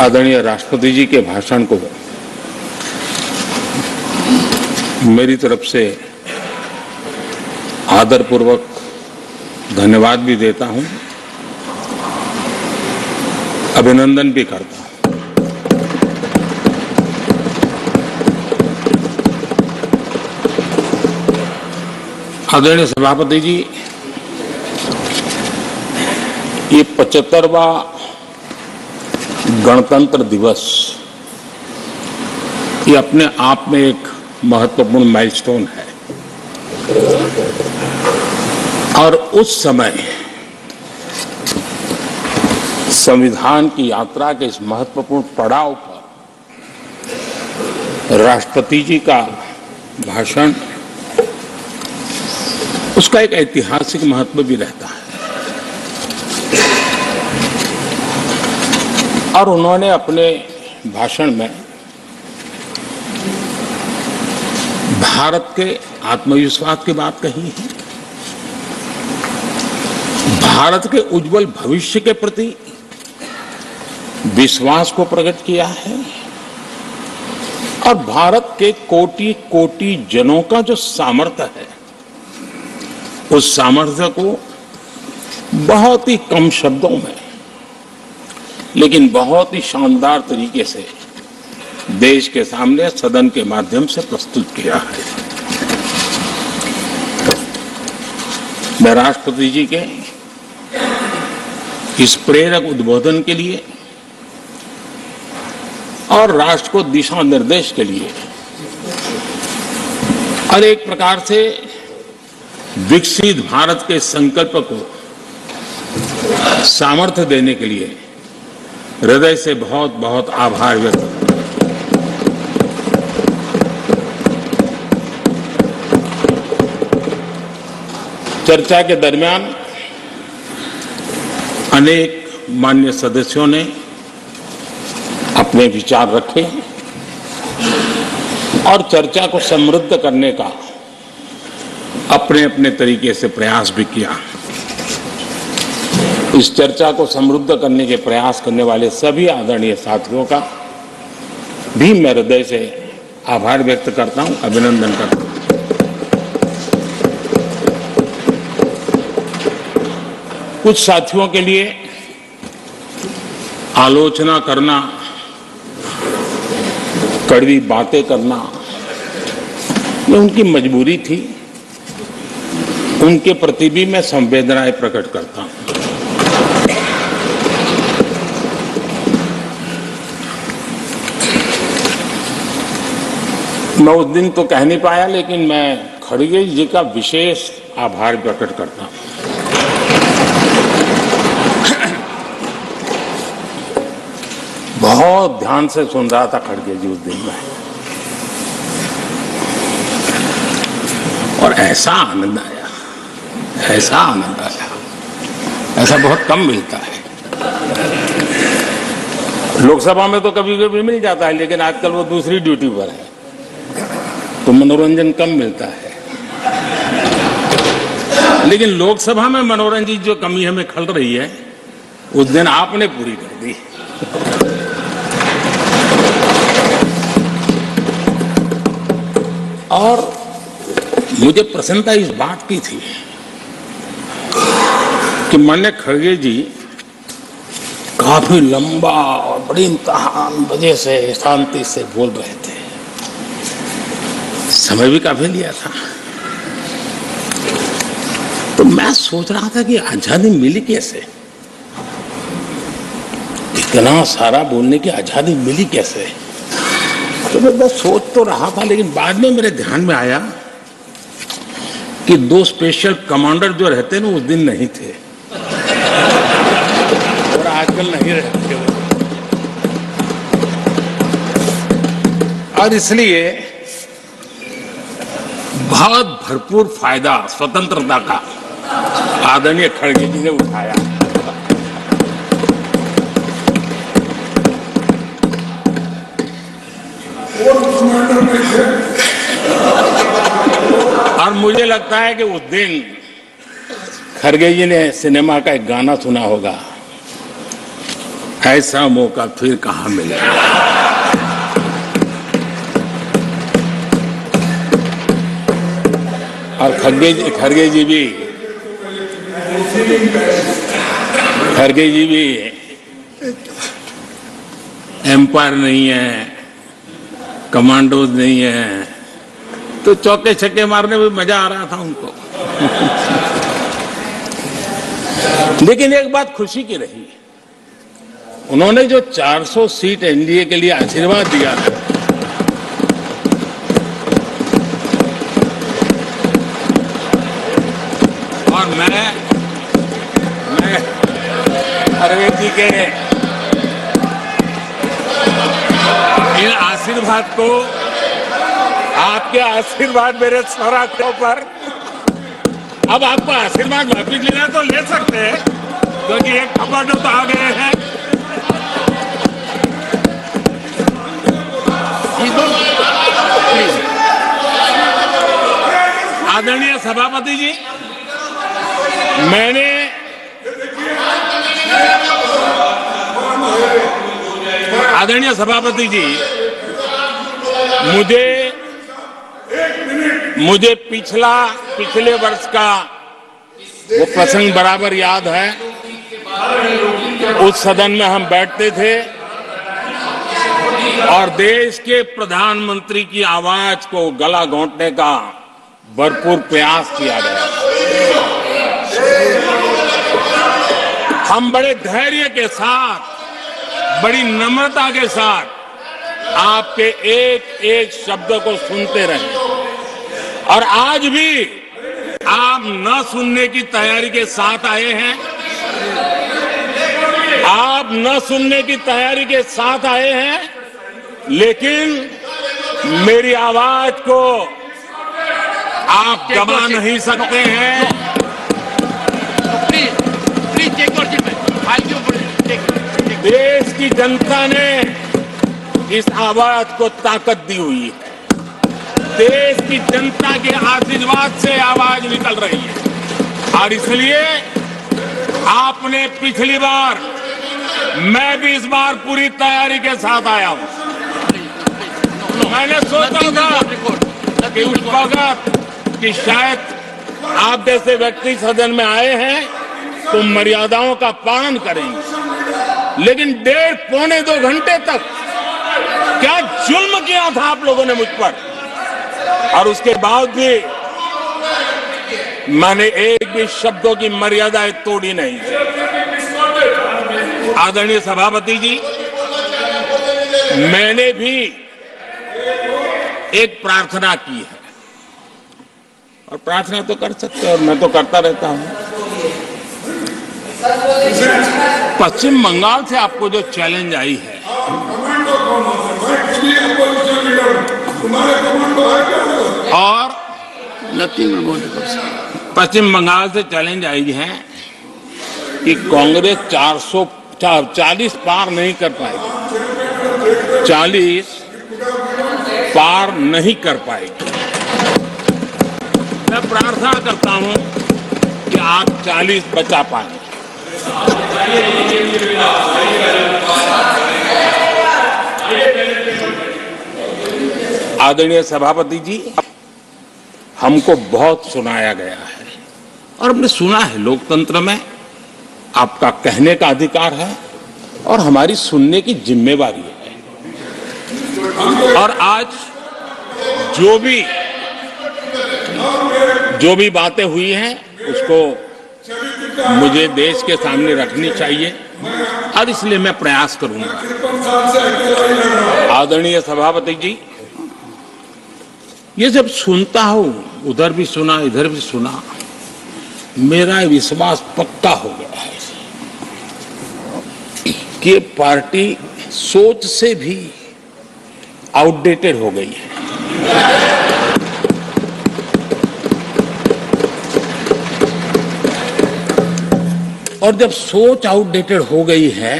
आदरणीय राष्ट्रपति जी के भाषण को मेरी तरफ से आदरपूर्वक धन्यवाद भी देता हूं, अभिनंदन भी करता हूं। आदरणीय सभापति जी, ये 75वां गणतंत्र दिवस ये अपने आप में एक महत्वपूर्ण माइलस्टोन है और उस समय संविधान की यात्रा के इस महत्वपूर्ण पड़ाव पर राष्ट्रपति जी का भाषण, उसका एक ऐतिहासिक महत्व भी रहता है। और उन्होंने अपने भाषण में भारत के आत्मविश्वास की बात कही है, भारत के उज्जवल भविष्य के प्रति विश्वास को प्रकट किया है और भारत के कोटि कोटि जनों का जो सामर्थ्य है, उस सामर्थ्य को बहुत ही कम शब्दों में लेकिन बहुत ही शानदार तरीके से देश के सामने सदन के माध्यम से प्रस्तुत किया है। मैं राष्ट्रपति जी के इस प्रेरक उद्बोधन के लिए और राष्ट्र को दिशा निर्देश के लिए और एक प्रकार से विकसित भारत के संकल्प को सामर्थ्य देने के लिए हृदय से बहुत बहुत आभार व्यक्त करता हूं। चर्चा के दरमियान अनेक मान्य सदस्यों ने अपने विचार रखे और चर्चा को समृद्ध करने का अपने अपने तरीके से प्रयास भी किया। इस चर्चा को समृद्ध करने के प्रयास करने वाले सभी आदरणीय साथियों का भी मैं हृदय से आभार व्यक्त करता हूं, अभिनंदन करता हूं। कुछ साथियों के लिए आलोचना करना, कड़वी बातें करना, ये उनकी मजबूरी थी, उनके प्रति भी मैं संवेदनाएं प्रकट करता हूं। मैं उस दिन तो कह नहीं पाया, लेकिन मैं खड़गे जी का विशेष आभार प्रकट करता हूं। बहुत ध्यान से सुन रहा था खड़गे जी उस दिन में, और ऐसा आनंद आया, ऐसा आनंद आया, ऐसा बहुत कम मिलता है। लोकसभा में तो कभी कभी मिल जाता है, लेकिन आजकल वो दूसरी ड्यूटी पर है तो मनोरंजन कम मिलता है। लेकिन लोकसभा में मनोरंजन की जो कमी हमें खल रही है, उस दिन आपने पूरी कर दी। और मुझे प्रसन्नता इस बात की थी कि माननीय खड़गे जी काफी लंबा और बड़ी इम्तिहान वजह से शांति से बोल रहे थे, समय भी काफी लिया था। तो मैं सोच रहा था कि आजादी मिली कैसे, इतना सारा बोलने की आजादी मिली कैसे। तो मैं बस सोच तो रहा था, लेकिन बाद में मेरे ध्यान में आया कि दो स्पेशल कमांडर जो रहते ना उस दिन नहीं थे और आजकल नहीं रहते, और इसलिए बहुत भरपूर फायदा स्वतंत्रता का आदरणीय खड़गे जी ने उठाया। और मुझे लगता है कि उस दिन खड़गे जी ने सिनेमा का एक गाना सुना होगा, ऐसा मौका फिर कहां मिलेगा। और खड़गे जी भी एम्पायर नहीं है, कमांडोज नहीं है, तो चौके छक्के मारने में मजा आ रहा था उनको। लेकिन एक बात खुशी की रही, उन्होंने जो 400 सीट एनडीए के लिए आशीर्वाद दिया है, और मैं खड़गे जी के इन आशीर्वाद को, आपके आशीर्वाद मेरे सौराठों पर, अब आपको आशीर्वाद वापिस लेना तो ले सकते हैं, क्योंकि एक कमांडो तो आ गए हैं। आदरणीय सभापति जी, मैंने आदरणीय सभापति जी, मुझे पिछले वर्ष का वो प्रसंग बराबर याद है। उस सदन में हम बैठते थे और देश के प्रधानमंत्री की आवाज को गला घोंटने का भरपूर प्रयास किया गया। हम बड़े धैर्य के साथ, बड़ी नम्रता के साथ आपके एक एक शब्द को सुनते रहे, और आज भी आप न सुनने की तैयारी के साथ आए हैं। आप न सुनने की तैयारी के साथ आए हैं, लेकिन मेरी आवाज को आप दबा नहीं सकते हैं। देश की जनता ने इस आवाज को ताकत दी हुई है। देश की जनता के आशीर्वाद से आवाज निकल रही है, और इसलिए आपने पिछली बार, मैं भी इस बार पूरी तैयारी के साथ आया हूं। मैंने सोचा था कि उस वक्त कि शायद आप जैसे व्यक्ति सदन में आए हैं तो मर्यादाओं का पालन करेंगे, लेकिन 1.5-2 घंटे तक क्या जुल्म किया था आप लोगों ने मुझ पर, और उसके बाद भी मैंने एक भी शब्दों की मर्यादाएं तोड़ी नहीं। आदरणीय सभापति जी, मैंने भी एक प्रार्थना की है, और प्रार्थना तो कर सकते हैं, और मैं तो करता रहता हूं। पश्चिम बंगाल से आपको जो चैलेंज आई है, और पश्चिम बंगाल से चैलेंज आई है कि कांग्रेस 440 पार नहीं कर पाएगी, 40 पार नहीं कर पाएगी। मैं प्रार्थना करता हूं कि आप 40 बचा पाए। आदरणीय सभापति जी, हमको बहुत सुनाया गया है, और हमने सुना है। लोकतंत्र में आपका कहने का अधिकार है, और हमारी सुनने की जिम्मेवारी है। और आज जो भी बातें हुई हैं, उसको मुझे देश के सामने रखनी चाहिए, और इसलिए मैं प्रयास करूंगा। आदरणीय सभापति जी, ये जब सुनता हूं, उधर भी सुना, इधर भी सुना, मेरा विश्वास पक्का हो गया है कि पार्टी सोच से भी आउटडेटेड हो गई है। और जब सोच आउटडेटेड हो गई है,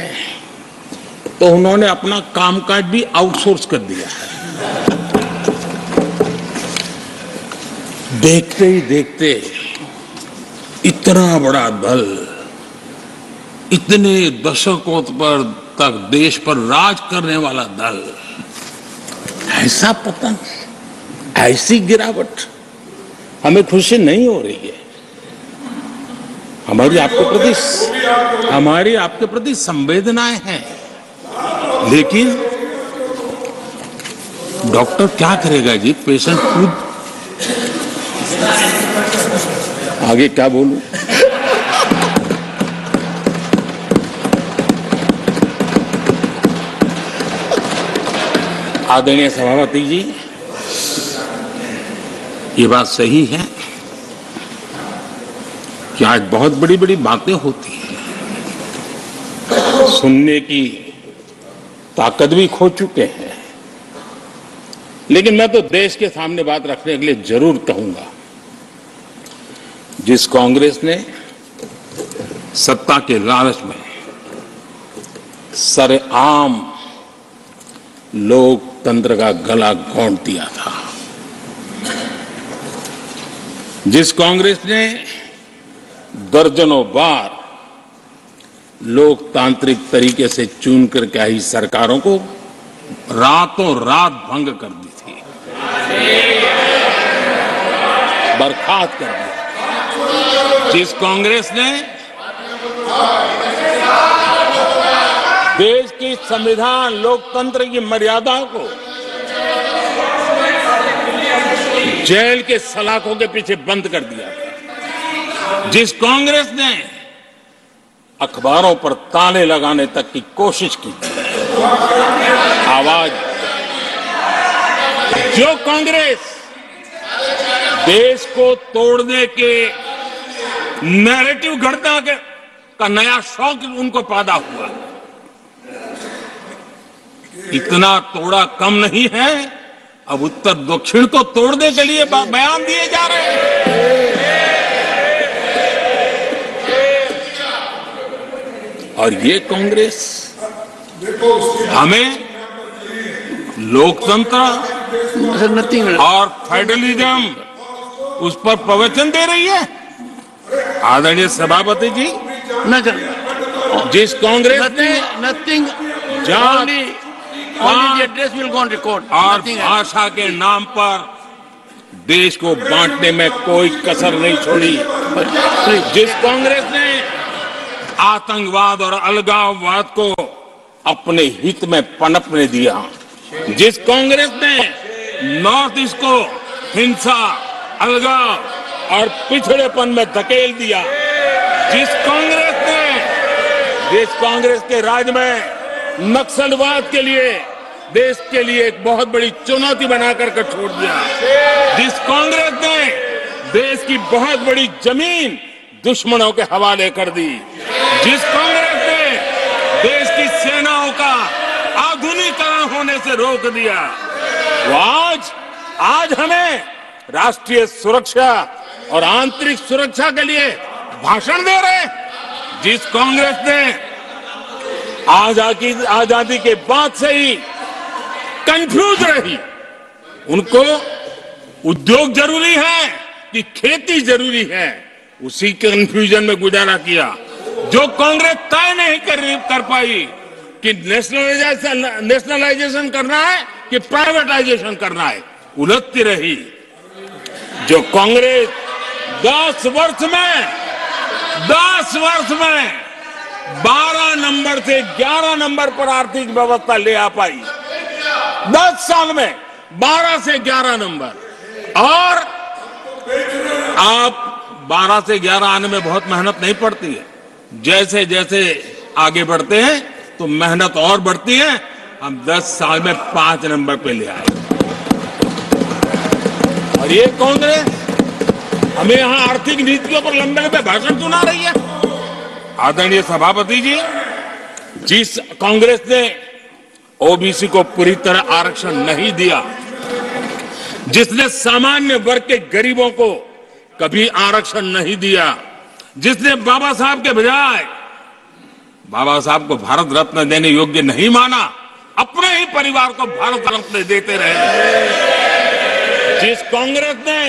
तो उन्होंने अपना कामकाज भी आउटसोर्स कर दिया है। देखते ही देखते इतना बड़ा दल, इतने दशकों पर तक देश पर राज करने वाला दल, ऐसा पतन, ऐसी गिरावट हमें खुशी नहीं हो रही है। हमारी आपके प्रति संवेदनाएं हैं, लेकिन डॉक्टर क्या करेगा जी? पेशेंट खुद। आगे क्या बोलूं? आदरणीय सभापति जी, ये बात सही है कि आज बहुत बड़ी बड़ी बातें होती हैं, सुनने की ताकत भी खो चुके हैं, लेकिन मैं तो देश के सामने बात रखने के लिए जरूर कहूंगा। जिस कांग्रेस ने सत्ता के लालच में सरेआम लोकतंत्र का गला घोंट दिया था, जिस कांग्रेस ने दर्जनों बार लोकतांत्रिक तरीके से चुन करके आई सरकारों को रातों रात भंग कर दी थी, बर्खास्त कर दिया, जिस कांग्रेस ने देश की संविधान लोकतंत्र की मर्यादाओं को जेल के सलाखों के पीछे बंद कर दिया, जिस कांग्रेस ने अखबारों पर ताले लगाने तक की कोशिश की, आवाज, जो कांग्रेस देश को तोड़ने के नैरेटिव घड़ना का नया शौक उनको पैदा हुआ, इतना तोड़ा कम नहीं है, अब उत्तर दक्षिण को तोड़ने के लिए बयान दिए जा रहे हैं। और ये कांग्रेस हमें लोकतंत्र और फेडरलिज्म उस पर प्रवचन दे रही है। आदरणीय सभापति जी, जिस कांग्रेस ने और भाषा के नाम पर देश को बांटने में कोई कसर नहीं छोड़ी, जिस कांग्रेस ने आतंकवाद और अलगाववाद को अपने हित में पनपने दिया, जिस कांग्रेस ने नॉर्थ ईस्ट को हिंसा, अलगाव और पिछड़ेपन में धकेल दिया, जिस कांग्रेस के राज में नक्सलवाद के लिए देश के लिए एक बहुत बड़ी चुनौती बनाकर के छोड़ दिया, जिस कांग्रेस ने देश की बहुत बड़ी जमीन दुश्मनों के हवाले कर दी, जिस कांग्रेस ने देश की सेनाओं का आधुनिकीकरण होने से रोक दिया, वो आज हमें राष्ट्रीय सुरक्षा और आंतरिक सुरक्षा के लिए भाषण दे रहे हैं। जिस कांग्रेस ने आजादी के बाद से ही कंफ्यूज रही, उनको उद्योग जरूरी है कि खेती जरूरी है, उसी कंफ्यूजन में गुजारा किया। जो कांग्रेस तय नहीं कर पाई कि नेशनलाइजेशन करना है कि प्राइवेटाइजेशन करना है, उलझती रही। जो कांग्रेस 10 वर्ष में 12 नंबर से 11 नंबर पर आर्थिक व्यवस्था ले आ पाई, 10 साल में 12 से 11 नंबर। और आप 12 से 11 आने में बहुत मेहनत नहीं पड़ती है, जैसे जैसे आगे बढ़ते हैं तो मेहनत और बढ़ती है। हम 10 साल में 5 नंबर पे ले आए, और ये कांग्रेस हमें यहां आर्थिक नीतियों पर लंबे लंबे भाषण सुना रही है। आदरणीय सभापति जी, जिस कांग्रेस ने ओबीसी को पूरी तरह आरक्षण नहीं दिया, जिसने सामान्य वर्ग के गरीबों को कभी आरक्षण नहीं दिया, जिसने बाबा साहब के बजाय बाबा साहब को भारत रत्न देने योग्य नहीं माना, अपने ही परिवार को भारत रत्न देते रहे, जिस कांग्रेस ने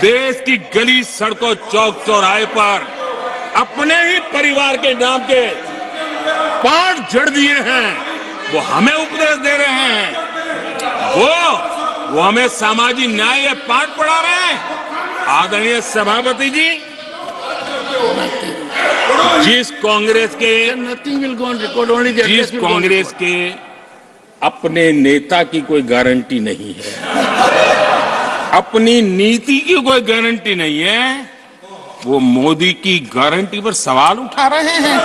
देश की गली सड़कों चौक चौराहे पर अपने ही परिवार के नाम के पाठ जड़ दिए हैं, वो हमें उपदेश दे रहे हैं, वो हमें सामाजिक न्याय या पाठ पढ़ा रहे हैं। आदरणीय सभापति जी, जिस कांग्रेस के अपने नेता की कोई गारंटी नहीं है, अपनी नीति की कोई गारंटी नहीं है, वो मोदी की गारंटी पर सवाल उठा रहे हैं।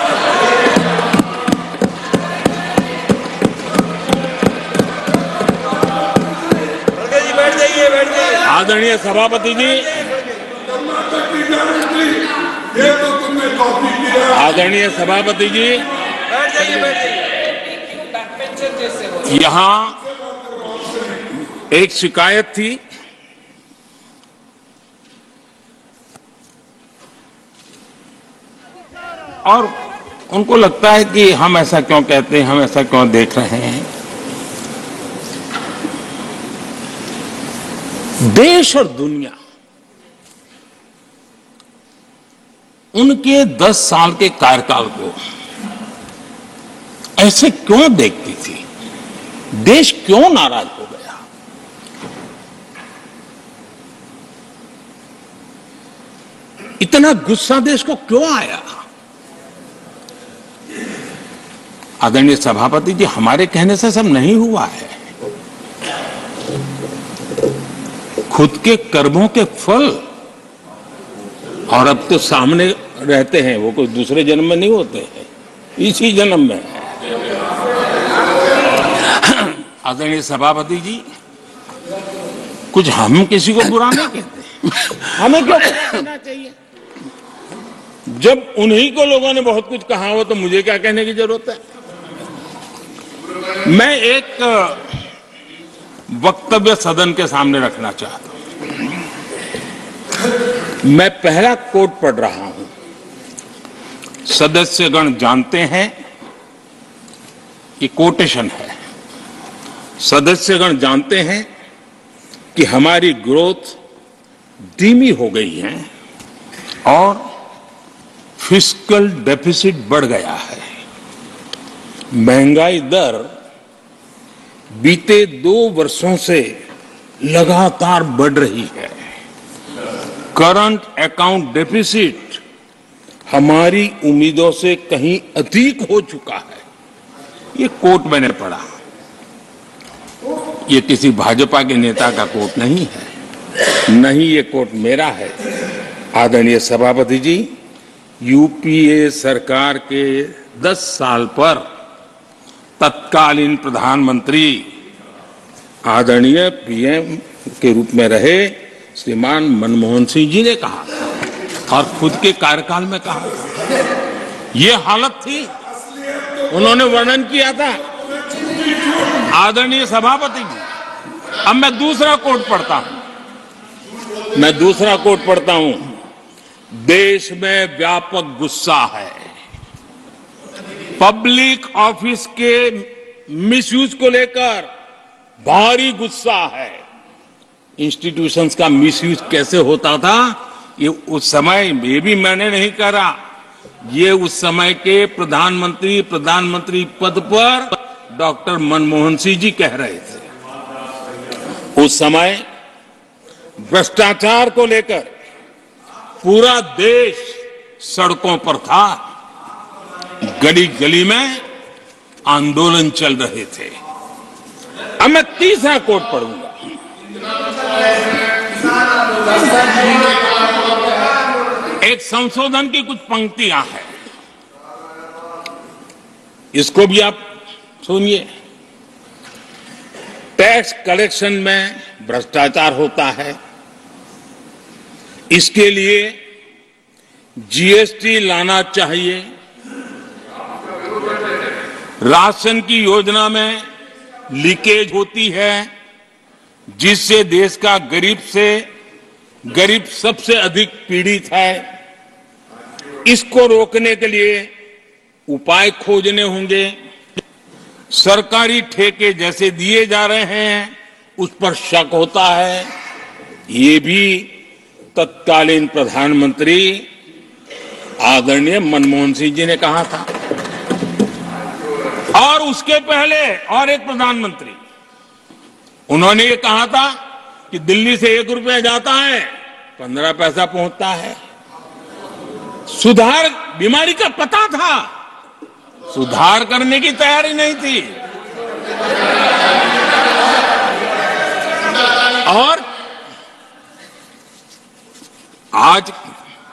बैठ जाइए। आदरणीय सभापति जी, आदरणीय सभापति जी, यहां एक शिकायत थी, और उनको लगता है कि हम ऐसा क्यों कहते हैं, हम ऐसा क्यों देख रहे हैं। देश और दुनिया उनके 10 साल के कार्यकाल को ऐसे क्यों देखती थी, देश क्यों नाराज हो गया। इतना गुस्सा देश को क्यों आया। आदरणीय सभापति जी, हमारे कहने से सब नहीं हुआ है, खुद के कर्मों के फल और अब तो सामने रहते हैं, वो कोई दूसरे जन्म में नहीं होते हैं, इसी जन्म में। आदरणीय सभापति जी, कुछ हम किसी को बुरा नहीं कहते, हमें क्यों कहना चाहिए। जब उन्हीं को लोगों ने बहुत कुछ कहा हो तो मुझे क्या कहने की जरूरत है। मैं एक वक्तव्य सदन के सामने रखना चाहता हूं। मैं पहला कोट पढ़ रहा हूं। सदस्यगण जानते हैं, ये कोटेशन है, सदस्यगण जानते हैं कि हमारी ग्रोथ धीमी हो गई है और फिस्कल डेफिसिट बढ़ गया है। महंगाई दर बीते 2 वर्षों से लगातार बढ़ रही है। करंट अकाउंट डेफिसिट हमारी उम्मीदों से कहीं अधिक हो चुका है। ये कोट मैंने पढ़ा, ये किसी भाजपा के नेता का कोट नहीं है, नहीं ये कोट मेरा है। आदरणीय सभापति जी, यूपीए सरकार के 10 साल पर तत्कालीन प्रधानमंत्री आदरणीय पीएम के रूप में रहे श्रीमान मनमोहन सिंह जी ने कहा और खुद के कार्यकाल में कहा, ये हालत थी, उन्होंने वर्णन किया था। आदरणीय सभापति जी, अब मैं दूसरा कोट पढ़ता हूं, देश में व्यापक गुस्सा है, पब्लिक ऑफिस के मिसयूज को लेकर भारी गुस्सा है। इंस्टीट्यूशंस का मिसयूज कैसे होता था, ये उस समय, ये भी मैंने नहीं करा, ये उस समय के प्रधानमंत्री पद पर डॉक्टर मनमोहन सिंह जी कह रहे थे। उस समय भ्रष्टाचार को लेकर पूरा देश सड़कों पर था, गली गली में आंदोलन चल रहे थे। अब मैं तीसरा कोट पढ़ूंगा। एक संशोधन की कुछ पंक्तियां हैं, इसको भी आप सुनिए। टैक्स कलेक्शन में भ्रष्टाचार होता है, इसके लिए जीएसटी लाना चाहिए। राशन की योजना में लीकेज होती है, जिससे देश का गरीब सबसे अधिक पीड़ित है। इसको रोकने के लिए उपाय खोजने होंगे। सरकारी ठेके जैसे दिए जा रहे हैं, उस पर शक होता है। ये भी तत्कालीन प्रधानमंत्री आदरणीय मनमोहन सिंह जी ने कहा था। और उसके पहले और एक प्रधानमंत्री, उन्होंने ये कहा था कि दिल्ली से 1 रुपया जाता है 15 पैसा पहुंचता है। सुधार, बीमारी का पता था, सुधार करने की तैयारी नहीं थी। और आज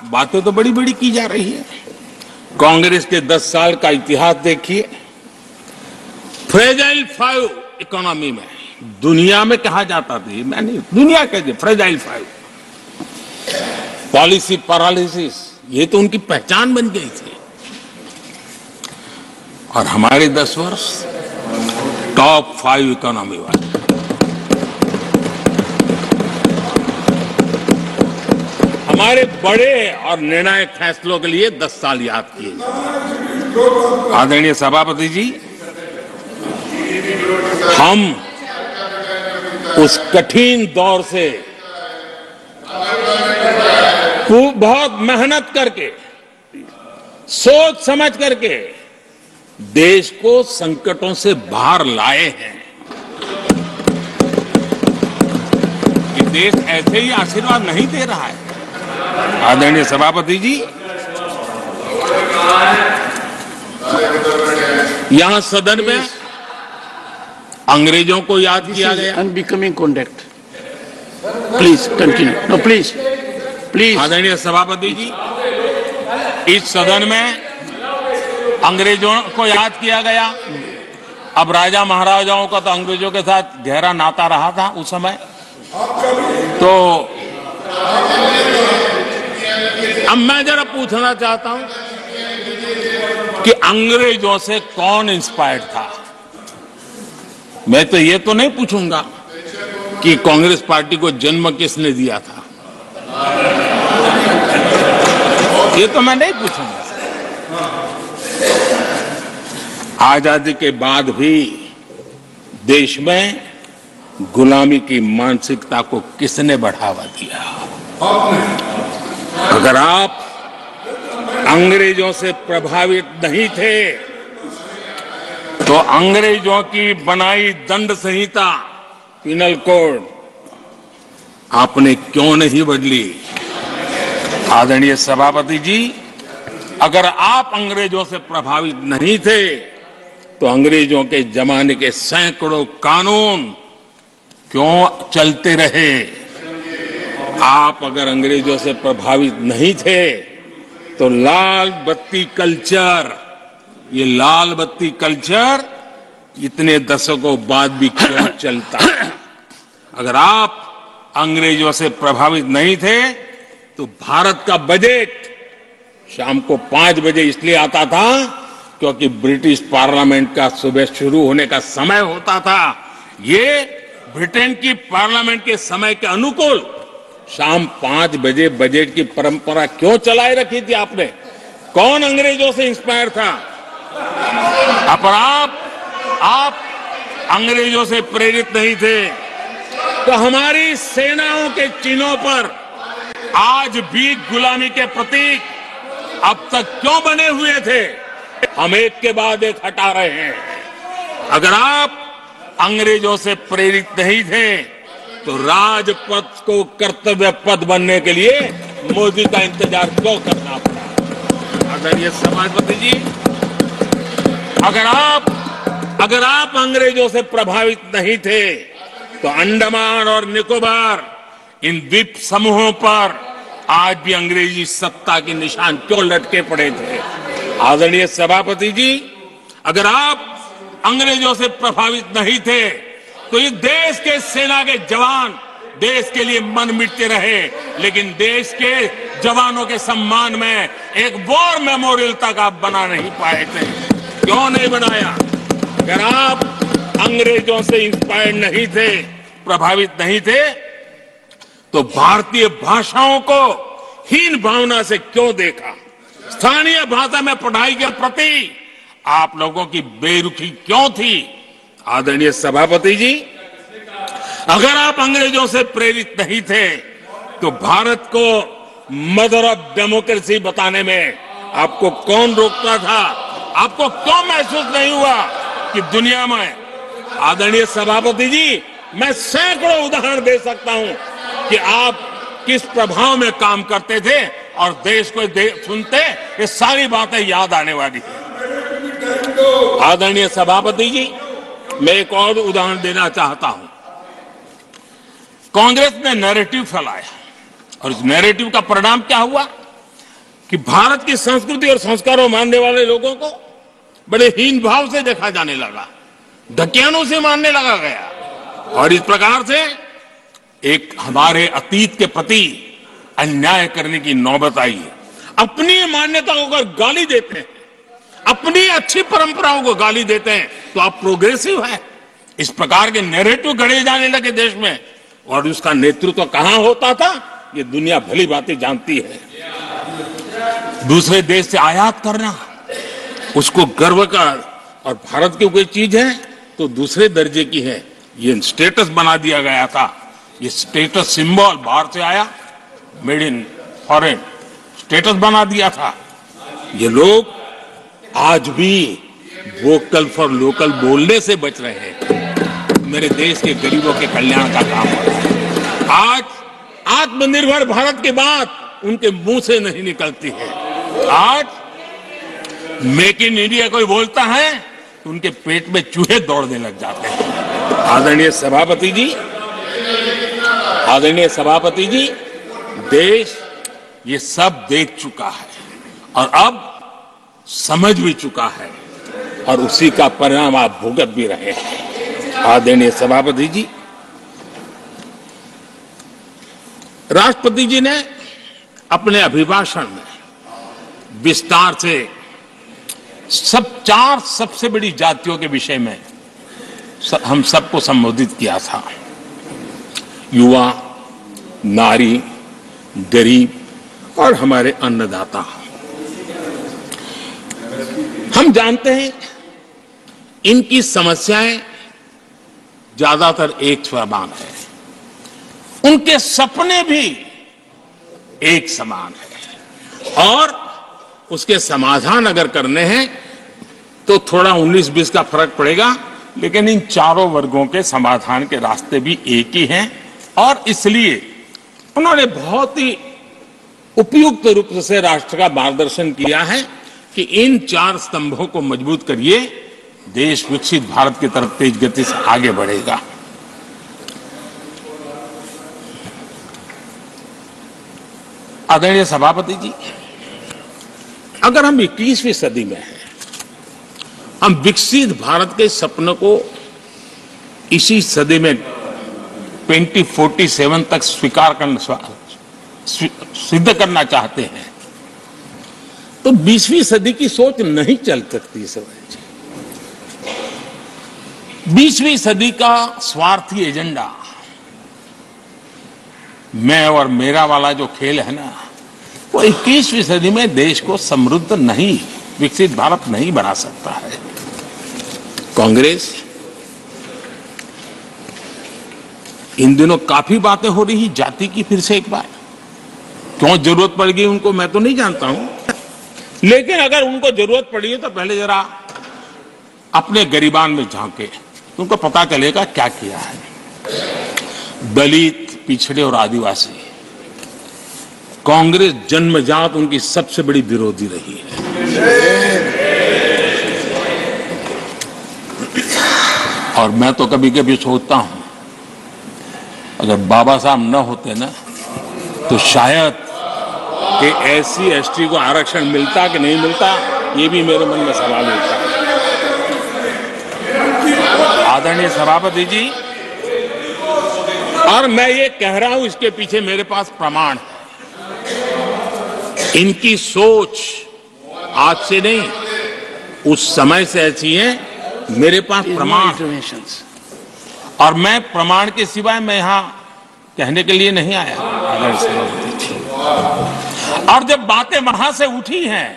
बातें तो बड़ी बड़ी की जा रही है। कांग्रेस के 10 साल का इतिहास देखिए। फ्रेजाइल 5 इकोनॉमी में दुनिया में कहा जाता था, मैं नहीं, दुनिया कहती फ्रेजाइल 5, पॉलिसी पैरालिसिस, ये तो उनकी पहचान बन गई थी। और हमारे 10 वर्ष टॉप 5 इकोनॉमी वाले। हमारे बड़े और निर्णायक फैसलों के लिए 10 साल याद किए जाए। आदरणीय सभापति जी, हम उस कठिन दौर से बहुत मेहनत करके, सोच समझ करके देश को संकटों से बाहर लाए हैं। ये देश ऐसे ही आशीर्वाद नहीं दे रहा है। आदरणीय सभापति जी, यहां सदन में अंग्रेजों को याद किया गया। Unbecoming conduct, please continue. No please please. आदरणीय सभापति जी, इस सदन में अंग्रेजों को याद किया गया। अब राजा महाराजाओं का तो अंग्रेजों के साथ गहरा नाता रहा था उस समय, तो अब मैं जरा पूछना चाहता हूं कि अंग्रेजों से कौन इंस्पायर्ड था। मैं तो ये तो नहीं पूछूंगा कि कांग्रेस पार्टी को जन्म किसने दिया था, ये तो मैं नहीं पूछूंगा। आजादी के बाद भी देश में गुलामी की मानसिकता को किसने बढ़ावा दिया? अगर आप अंग्रेजों से प्रभावित नहीं थे तो अंग्रेजों की बनाई दंड संहिता, पिनल कोड, आपने क्यों नहीं बदली? आदरणीय सभापति जी, अगर आप अंग्रेजों से प्रभावित नहीं थे तो अंग्रेजों के जमाने के सैकड़ों कानून क्यों चलते रहे? आप अगर अंग्रेजों से प्रभावित नहीं थे तो लाल बत्ती कल्चर, ये लाल बत्ती कल्चर इतने दशकों बाद भी क्यों चलता? अगर आप अंग्रेजों से प्रभावित नहीं थे तो भारत का बजट शाम को 5 बजे इसलिए आता था क्योंकि ब्रिटिश पार्लियामेंट का सुबह शुरू होने का समय होता था। ये ब्रिटेन की पार्लियामेंट के समय के अनुकूल शाम 5 बजे बजट की परंपरा क्यों चलाए रखी थी आपने? कौन अंग्रेजों से इंस्पायर था? अब आप अंग्रेजों से प्रेरित नहीं थे तो हमारी सेनाओं के चिन्हों पर आज भी गुलामी के प्रतीक अब तक क्यों बने हुए थे? हम एक के बाद एक हटा रहे हैं। अगर आप अंग्रेजों से प्रेरित नहीं थे तो राजपथ को कर्तव्य पथ बनने के लिए मोदी का इंतजार क्यों करना पड़ा? आदरणीय सभापति जी, अगर आप अंग्रेजों से प्रभावित नहीं थे तो अंडमान और निकोबार, इन द्वीप समूहों पर आज भी अंग्रेजी सत्ता के निशान क्यों लटके पड़े थे? आदरणीय सभापति जी, अगर आप अंग्रेजों से प्रभावित नहीं थे तो ये देश के सेना के जवान देश के लिए मन मिटते रहे, लेकिन देश के जवानों के सम्मान में एक वॉर मेमोरियल तक आप बना नहीं पाए थे। क्यों नहीं बनाया? अगर आप अंग्रेजों से इंस्पायर्ड नहीं थे, प्रभावित नहीं थे, तो भारतीय भाषाओं को हीन भावना से क्यों देखा? स्थानीय भाषा में पढ़ाई के प्रति आप लोगों की बेरुखी क्यों थी? आदरणीय सभापति जी, अगर आप अंग्रेजों से प्रेरित नहीं थे तो भारत को मदर ऑफ डेमोक्रेसी बताने में आपको कौन रोकता था? आपको क्यों महसूस नहीं हुआ कि दुनिया में, आदरणीय सभापति जी, मैं सैकड़ों उदाहरण दे सकता हूं कि आप किस प्रभाव में काम करते थे और देश को सुनते ये सारी बातें याद आने वाली है। आदरणीय सभापति जी, मैं एक और उदाहरण देना चाहता हूं। कांग्रेस ने नैरेटिव फैलाया और इस नैरेटिव का परिणाम क्या हुआ कि भारत की संस्कृति और संस्कारों मानने वाले लोगों को बड़े हीन भाव से देखा जाने लगा, ढकियानों से मानने लगा गया और इस प्रकार से एक हमारे अतीत के प्रति अन्याय करने की नौबत आई है। अपनी मान्यताओं को गाली देते हैं, अपनी अच्छी परंपराओं को गाली देते हैं, तो आप प्रोग्रेसिव है। इस प्रकार के नैरेटिव गढ़े जाने लगे देश में और उसका नेतृत्व कहां होता था ये दुनिया भली बातें जानती है। दूसरे देश से आयात करना, उसको गर्व का, और भारत की कोई चीज है तो दूसरे दर्जे की है, ये स्टेटस बना दिया गया था। ये स्टेटस सिंबल बाहर से आया, मेड इन फॉरेन स्टेटस बना दिया था। ये लोग आज भी वोकल फॉर लोकल बोलने से बच रहे हैं। मेरे देश के गरीबों के कल्याण का काम हो रहा है। आज आत्मनिर्भर भारत की बात उनके मुंह से नहीं निकलती है। आज मेक इन इंडिया कोई बोलता है तो उनके पेट में चूहे दौड़ने लग जाते हैं। आदरणीय सभापति जी, देश ये सब देख चुका है और अब समझ भी चुका है और उसी का परिणाम आप भुगत भी रहे हैं। आदरणीय सभापति जी, राष्ट्रपति जी ने अपने अभिभाषण में विस्तार से चार सबसे बड़ी जातियों के विषय में हम सबको संबोधित किया था। युवा, नारी, गरीब और हमारे अन्नदाता। हम जानते हैं इनकी समस्याएं ज्यादातर एक समान है, उनके सपने भी एक समान है और उसके समाधान अगर करने हैं तो थोड़ा 19-20 का फर्क पड़ेगा, लेकिन इन चारों वर्गों के समाधान के रास्ते भी एक ही हैं और इसलिए उन्होंने बहुत ही उपयुक्त रूप से राष्ट्र का मार्गदर्शन किया है कि इन चार स्तंभों को मजबूत करिए, देश विकसित भारत की तरफ तेज गति से आगे बढ़ेगा। आदरणीय सभापति जी, अगर हम 21वीं सदी में हैं, हम विकसित भारत के सपने को इसी सदी में 2047 तक सिद्ध करना चाहते हैं, तो 20वीं सदी की सोच नहीं चल सकती। 20वीं सदी का स्वार्थी एजेंडा, मैं और मेरा वाला जो खेल है ना, वो 21वीं सदी में देश को समृद्ध नहीं, विकसित भारत नहीं बना सकता है। कांग्रेस इन दिनों काफी बातें हो रही जाति की, फिर से एक बार क्यों जरूरत पड़ गई उनको मैं तो नहीं जानता हूं, लेकिन अगर उनको जरूरत पड़ी है तो पहले जरा अपने गरिबान में झांके, उनको पता चलेगा क्या किया है। दलित, पिछड़े और आदिवासी, कांग्रेस जन्मजात उनकी सबसे बड़ी विरोधी रही है। और मैं तो कभी कभी सोचता हूं अगर बाबा साहब न होते ना तो शायद कि एससी एसटी को आरक्षण मिलता कि नहीं मिलता, ये भी मेरे मन में सवाल उठता है। आदरणीय सभापति जी, और मैं ये कह रहा हूं, इसके पीछे मेरे पास प्रमाण है। इनकी सोच आज से नहीं, उस समय से ऐसी है, मेरे पास प्रमाण। और मैं प्रमाण के सिवाय मैं यहां कहने के लिए नहीं आया। और जब बातें वहां से उठी हैं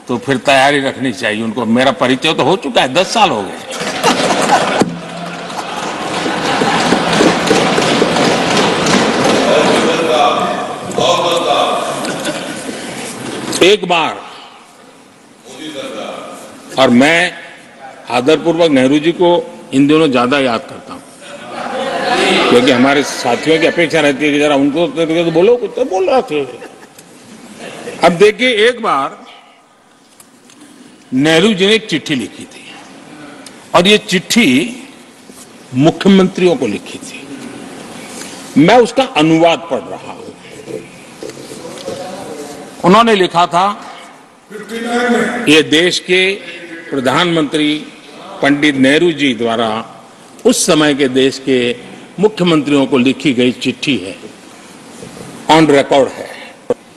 तो फिर तैयारी रखनी चाहिए उनको। मेरा परिचय तो हो चुका है, 10 साल हो गए। एक बार और मैं आदरपूर्वक नेहरू जी को इन दिनों ज्यादा याद करता हूं, क्योंकि हमारे साथियों की अपेक्षा रहती है कि जरा उनको तो बोलो, कुछ तो बोल रहा थे। अब देखिए, एक बार नेहरू जी ने एक चिट्ठी लिखी थी और ये चिट्ठी मुख्यमंत्रियों को लिखी थी। मैं उसका अनुवाद पढ़ रहा हूं। उन्होंने लिखा था, ये देश के प्रधानमंत्री पंडित नेहरू जी द्वारा उस समय के देश के मुख्यमंत्रियों को लिखी गई चिट्ठी है, ऑन रिकॉर्ड है।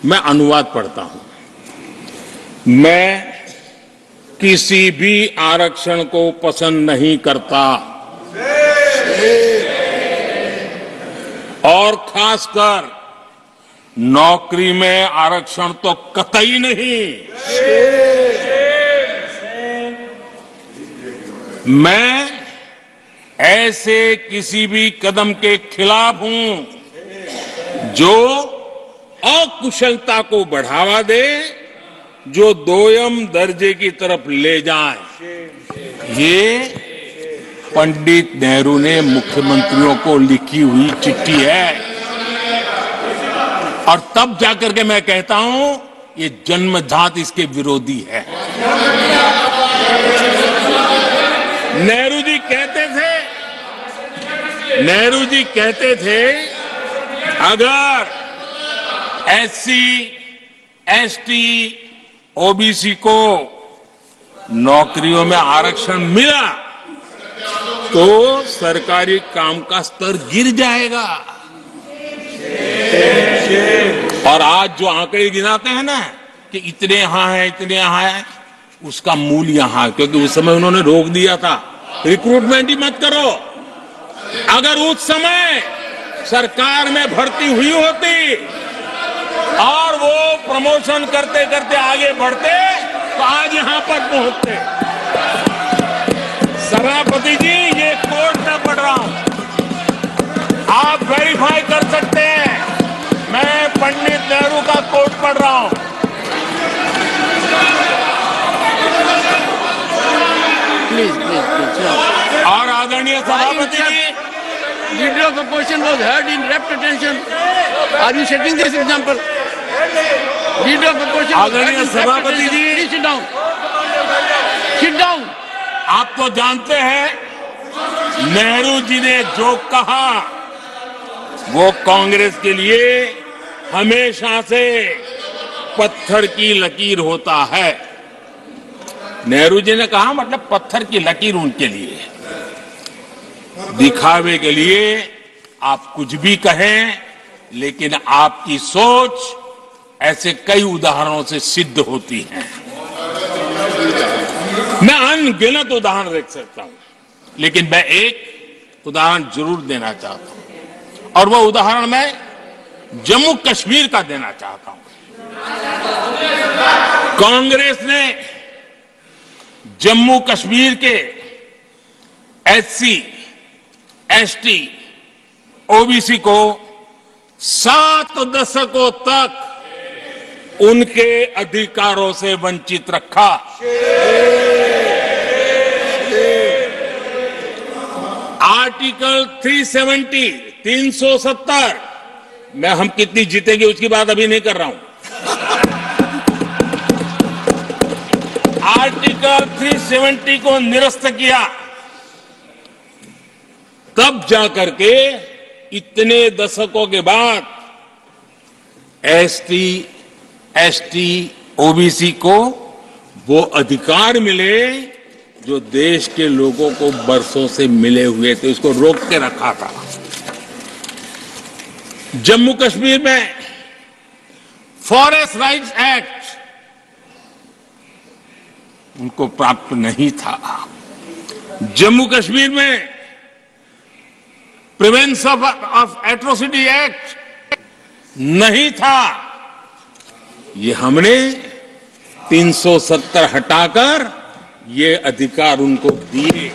मैं अनुवाद पढ़ता हूं। मैं किसी भी आरक्षण को पसंद नहीं करता और खासकर नौकरी में आरक्षण तो कतई नहीं। मैं ऐसे किसी भी कदम के खिलाफ हूं जो अकुशलता को बढ़ावा दे, जो दोयम दर्जे की तरफ ले जाए। ये पंडित नेहरू ने मुख्यमंत्रियों को लिखी हुई चिट्ठी है। और तब जाकर के मैं कहता हूं, ये जन्मजात इसके विरोधी है। नेहरू जी कहते थे, अगर एससी, एसटी, ओबीसी को नौकरियों में आरक्षण मिला तो सरकारी काम का स्तर गिर जाएगा। और आज जो आंकड़े गिनाते हैं ना कि इतने यहां है, इतने यहां है, उसका मूल यहां है, क्योंकि उस समय उन्होंने रोक दिया था, रिक्रूटमेंट ही मत करो। अगर उस समय सरकार में भर्ती हुई होती और वो प्रमोशन करते करते आगे बढ़ते तो आज यहां पर पहुंचते। सभापति जी, ये कोर्ट में पढ़ रहा हूं, आप वेरीफाई कर सकते हैं। मैं पंडित नेहरू का कोर्ट पढ़ रहा हूं। प्लीज। और आदरणीय सभापति जी, Leader of opposition was heard in rapt attention. Are you setting this example? Leader of opposition. आदरणीय सभापति जी, please sit down. Sit down. आप तो जानते हैं, नेहरू जी ने जो कहा वो कांग्रेस के लिए हमेशा से पत्थर की लकीर होता है। नेहरू जी ने कहा, मतलब पत्थर की लकीर उनके लिए। दिखावे के लिए आप कुछ भी कहें, लेकिन आपकी सोच ऐसे कई उदाहरणों से सिद्ध होती है। मैं अनगिनत उदाहरण देख सकता हूं, लेकिन मैं एक उदाहरण जरूर देना चाहता हूं, और वह उदाहरण मैं जम्मू कश्मीर का देना चाहता हूं। कांग्रेस ने जम्मू कश्मीर के एससी, एसटी, ओबीसी को 7 दशकों तक उनके अधिकारों से वंचित रखा। आर्टिकल 370 में हम कितनी जीतेंगे उसकी बात अभी नहीं कर रहा हूं। आर्टिकल 370 को निरस्त किया, तब जाकर के इतने दशकों के बाद एसटी, एसटी, ओबीसी को वो अधिकार मिले जो देश के लोगों को बरसों से मिले हुए थे। उसको रोक के रखा था। जम्मू कश्मीर में फॉरेस्ट राइट्स एक्ट उनको प्राप्त नहीं था। जम्मू कश्मीर में प्रिवेंशन ऑफ एट्रोसिटी एक्ट नहीं था। ये हमने 370 हटाकर ये अधिकार उनको दिए।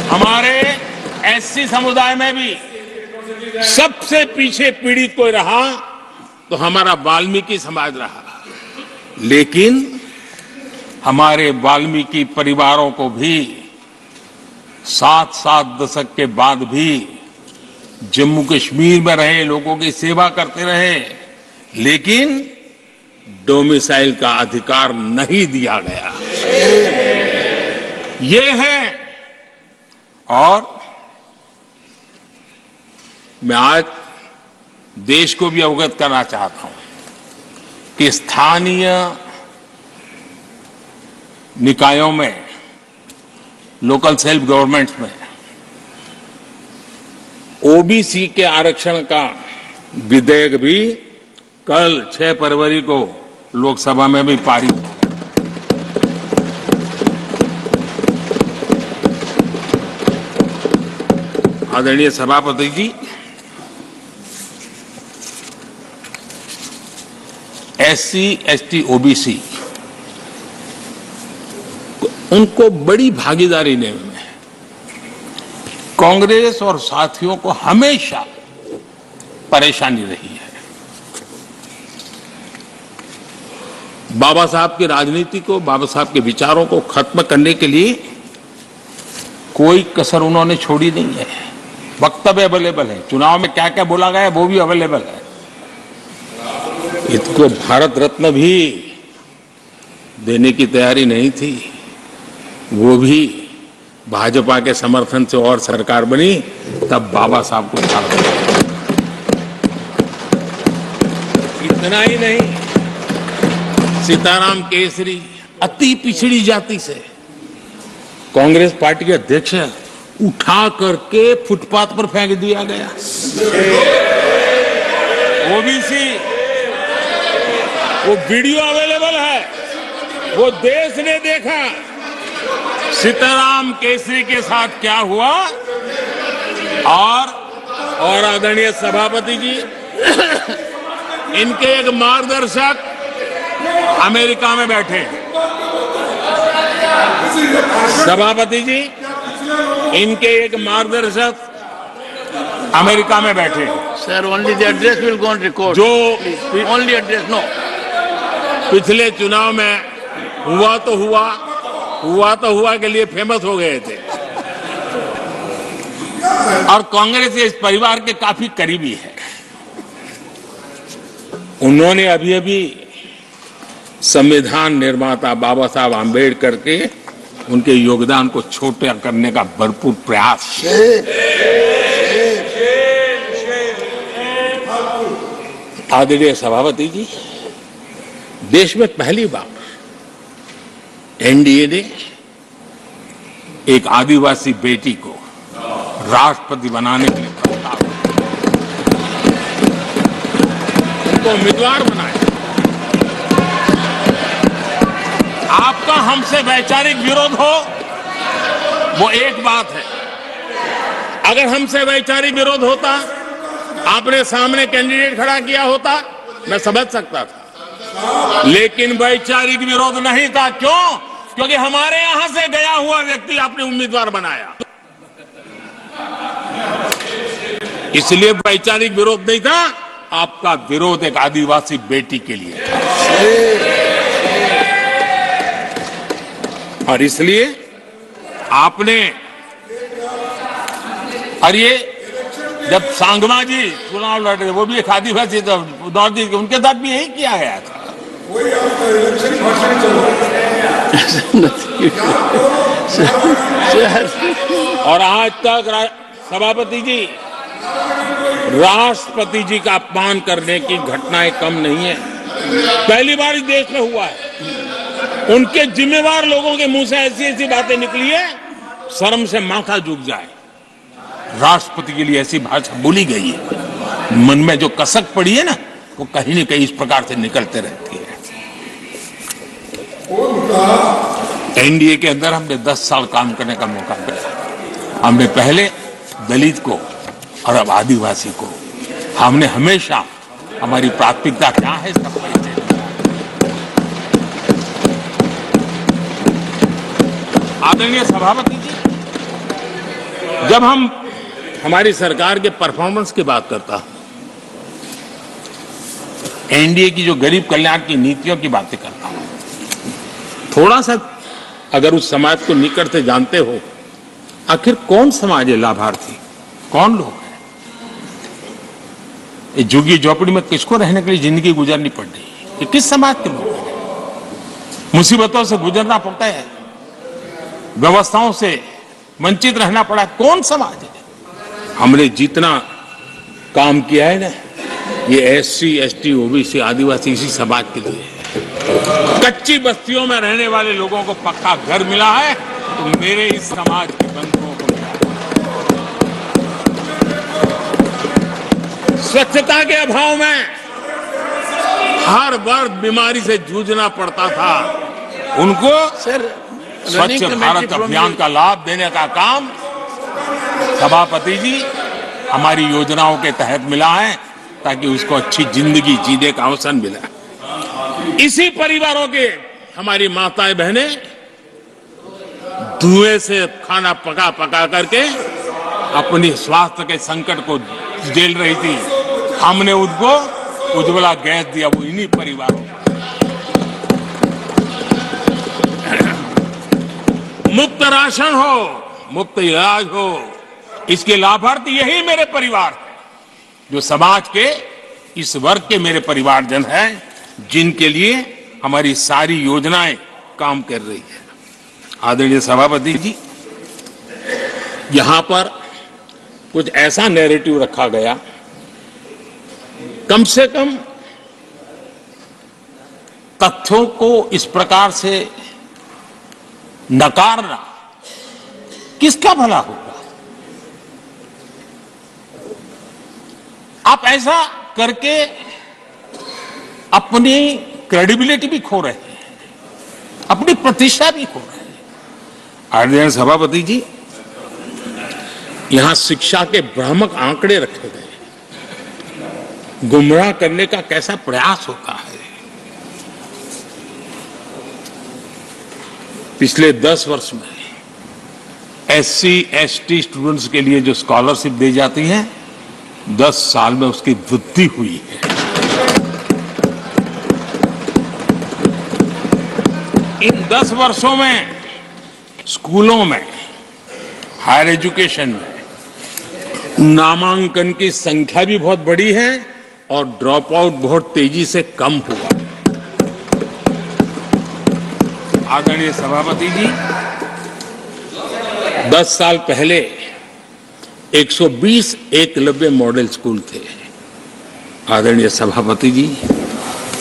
हमारे एससी समुदाय में भी सबसे पीछे पीड़ित कोई रहा तो हमारा वाल्मीकि समाज रहा, लेकिन हमारे वाल्मीकि परिवारों को भी 7-7 दशक के बाद भी जम्मू कश्मीर में रहे लोगों की सेवा करते रहे, लेकिन डोमिसाइल का अधिकार नहीं दिया गया। ये है। और मैं आज देश को भी अवगत करना चाहता हूं कि स्थानीय निकायों में, लोकल सेल्फ गवर्नमेंट्स में ओबीसी के आरक्षण का विधेयक भी कल 6 फरवरी को लोकसभा में भी पारित। आदरणीय सभापति जी, एससी, एसटी, ओबीसी उनको बड़ी भागीदारी ने कांग्रेस और साथियों को हमेशा परेशानी रही है। बाबा साहब की राजनीति को, बाबा साहब के विचारों को खत्म करने के लिए कोई कसर उन्होंने छोड़ी नहीं है। वक्तव्य अवेलेबल है, चुनाव में क्या क्या बोला गया वो भी अवेलेबल है। इसको भारत रत्न भी देने की तैयारी नहीं थी, वो भी भाजपा के समर्थन से और सरकार बनी, तब बाबा साहब को छाड़ दिया। इतना ही नहीं, सीताराम केसरी अति पिछड़ी जाति से कांग्रेस पार्टी के अध्यक्ष उठा करके फुटपाथ पर फेंक दिया गया। ओबीसी, वो वीडियो अवेलेबल है, वो देश ने देखा सीताराम केसरी के साथ क्या हुआ। और आदरणीय सभापति जी, इनके एक मार्गदर्शक अमेरिका में बैठे। सभापति जी, इनके एक मार्गदर्शक अमेरिका में बैठे। Sir, only the address will go on record. जो ओनली एड्रेस, नो। पिछले चुनाव में हुआ तो हुआ के लिए फेमस हो गए थे, और कांग्रेस इस परिवार के काफी करीबी है। उन्होंने अभी संविधान निर्माता बाबा साहब आंबेडकर के उनके योगदान को छोटा करने का भरपूर प्रयास। आदरणीय सभापति जी, देश में पहली बार एनडीए ने एक आदिवासी बेटी को राष्ट्रपति बनाने के लिए प्रस्ताव, उनको उम्मीदवार बनाया। आपका हमसे वैचारिक विरोध हो वो एक बात है, अगर हमसे वैचारिक विरोध होता, आपने सामने कैंडिडेट खड़ा किया होता, मैं समझ सकता था, लेकिन वैचारिक विरोध नहीं था। क्यों? क्योंकि हमारे यहां से गया हुआ व्यक्ति आपने उम्मीदवार बनाया, इसलिए वैचारिक विरोध नहीं था। आपका विरोध एक आदिवासी बेटी के लिए था, और इसलिए आपने, और ये जब सांगमा जी चुनाव लड़ रहे, वो भी एक आदिवासी नॉर्थ, उनके साथ भी यही किया गया था। और आज तक सभापति जी, राष्ट्रपति जी का अपमान करने की घटनाएं कम नहीं है, पहली बार इस देश में हुआ है। उनके जिम्मेवार लोगों के मुंह से ऐसी ऐसी बातें निकली है, शर्म से माथा झुक जाए। राष्ट्रपति के लिए ऐसी भाषा बोली गई है, मन में जो कसक पड़ी है ना, वो कहीं न कहीं इस प्रकार से निकलते रहती है। एनडीए के अंदर हमने 10 साल काम करने का मौका मिला। हमने पहले दलित को और अब आदिवासी को, हमने हमेशा, हमारी प्राथमिकता क्या है इसका परिचय। आदरणीय सभापति जी, जब हम हमारी सरकार के परफॉर्मेंस की बात करता हूं, एनडीए की जो गरीब कल्याण की नीतियों की बातें करता हूं, थोड़ा सा अगर उस समाज को निकट से जानते हो, आखिर कौन समाज है लाभार्थी, कौन लोग हैं? ये झुग्गी झोपड़ी में किसको रहने के लिए जिंदगी गुजारनी पड़ रही है? ये किस समाज के लोग हैं? मुसीबतों से गुजरना पड़ता है, व्यवस्थाओं से वंचित रहना पड़ा है, कौन समाज है? हमने जितना काम किया है ना, ये SC, ST, OBC, आदिवासी इसी समाज के लिए है। कच्ची बस्तियों में रहने वाले लोगों को पक्का घर मिला है, तो मेरे इस समाज के बंधुओं को मिला है। स्वच्छता के अभाव में हर वर्ग बीमारी से जूझना पड़ता था, उनको स्वच्छ भारत अभियान का लाभ देने का काम सभापति जी हमारी योजनाओं के तहत मिला है, ताकि उसको अच्छी जिंदगी जीने का अवसर मिला। इसी परिवारों के हमारी माताएं बहनें धुएं से खाना पका पका करके अपनी स्वास्थ्य के संकट को झेल रही थी, हमने उनको उज्ज्वला गैस दिया, वो इन्हीं परिवारों को। मुफ्त राशन हो, मुफ्त इलाज हो, इसके लाभार्थी यही मेरे परिवार है, जो समाज के इस वर्ग के मेरे परिवारजन हैं, जिनके लिए हमारी सारी योजनाएं काम कर रही है। आदरणीय सभापति जी, यहां पर कुछ ऐसा नैरेटिव रखा गया, कम से कम तथ्यों को इस प्रकार से नकारना किसका भला होगा? आप ऐसा करके अपनी क्रेडिबिलिटी भी खो रहे हैं, अपनी प्रतिष्ठा भी खो रहे हैं। आदरणीय सभापति जी, यहां शिक्षा के भ्रामक आंकड़े रखे गए, गुमराह करने का कैसा प्रयास होता है। पिछले 10 वर्ष में SC, ST स्टूडेंट्स के लिए जो स्कॉलरशिप दी जाती है, 10 साल में उसकी वृद्धि हुई है। इन 10 वर्षों में स्कूलों में, हायर एजुकेशन में नामांकन की संख्या भी बहुत बढ़ी है और ड्रॉप आउट बहुत तेजी से कम हुआ। आदरणीय सभापति जी, 10 साल पहले 120 एकलव्य मॉडल स्कूल थे। आदरणीय सभापति जी,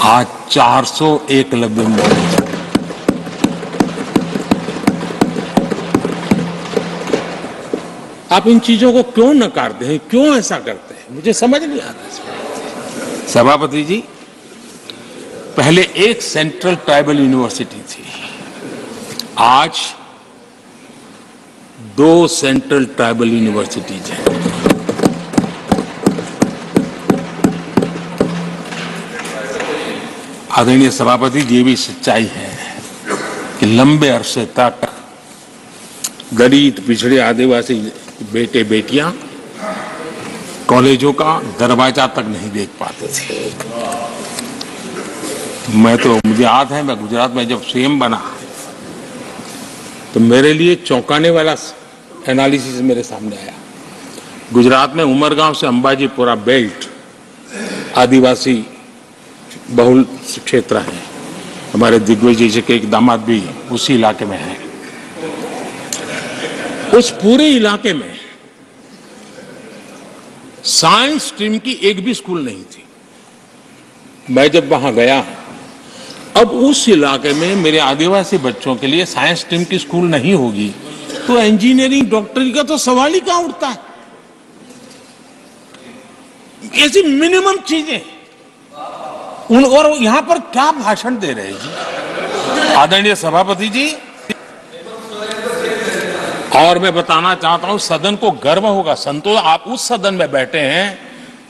आज 400 एकलव्य मॉडल। आप इन चीजों को क्यों नकारते हैं, क्यों ऐसा करते हैं, मुझे समझ नहीं आ रहा। सभापति जी, पहले एक सेंट्रल ट्राइबल यूनिवर्सिटी थी, आज 2 सेंट्रल ट्राइबल यूनिवर्सिटीज हैं। आदरणीय सभापति जी, ये भी सच्चाई है कि लंबे अरसे तक दलित, पिछड़े, आदिवासी बेटे बेटियां कॉलेजों का दरवाजा तक नहीं देख पाते थे। मुझे याद है, मैं गुजरात में जब CM बना तो मेरे लिए चौंकाने वाला एनालिसिस मेरे सामने आया। गुजरात में उमरगांव से अंबाजीपुरा बेल्ट आदिवासी बहुल क्षेत्र है। हमारे दिग्विजय जी के एक दामाद भी उसी इलाके में है। उस पूरे इलाके में साइंस स्ट्रीम की एक भी स्कूल नहीं थी। मैं जब वहां गया, अब उस इलाके में मेरे आदिवासी बच्चों के लिए साइंस स्ट्रीम की स्कूल नहीं होगी तो इंजीनियरिंग, डॉक्टरी का तो सवाल ही कहां उठता है। ऐसी मिनिमम चीजें और यहां पर क्या भाषण दे रहे हैं जी। आदरणीय सभापति जी, और मैं बताना चाहता हूं, सदन को गर्व होगा, संतोष, आप उस सदन में बैठे हैं,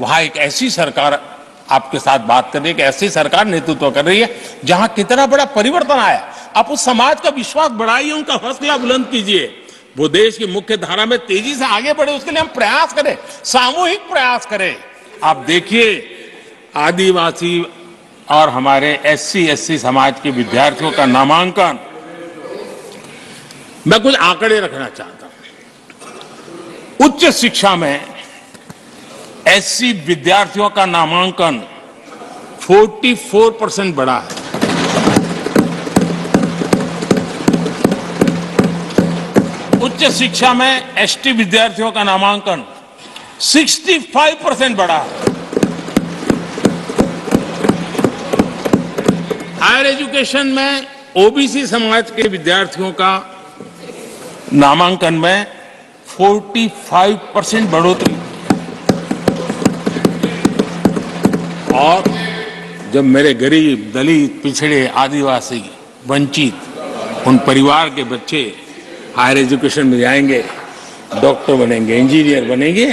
वहां एक ऐसी सरकार आपके साथ बात कर रही है कि ऐसी सरकार नेतृत्व कर रही है जहां कितना बड़ा परिवर्तन आया। आप उस समाज का विश्वास बढ़ाइए, उनका हौसला बुलंद कीजिए, वो देश की मुख्य धारा में तेजी से आगे बढ़े, उसके लिए हम प्रयास करें, सामूहिक प्रयास करें। आप देखिए, आदिवासी और हमारे SC, SC समाज के विद्यार्थियों का नामांकन मैं कुछ आंकड़े रखना चाहता हूं। उच्च शिक्षा में एससी विद्यार्थियों का नामांकन 44% बढ़ा है। उच्च शिक्षा में एसटी विद्यार्थियों का नामांकन 65% बढ़ा है। हायर एजुकेशन में ओबीसी समाज के विद्यार्थियों का नामांकन में 45% बढ़ोतरी। और जब मेरे गरीब, दलित, पिछड़े, आदिवासी, वंचित उन परिवार के बच्चे हायर एजुकेशन में जाएंगे, डॉक्टर बनेंगे, इंजीनियर बनेंगे,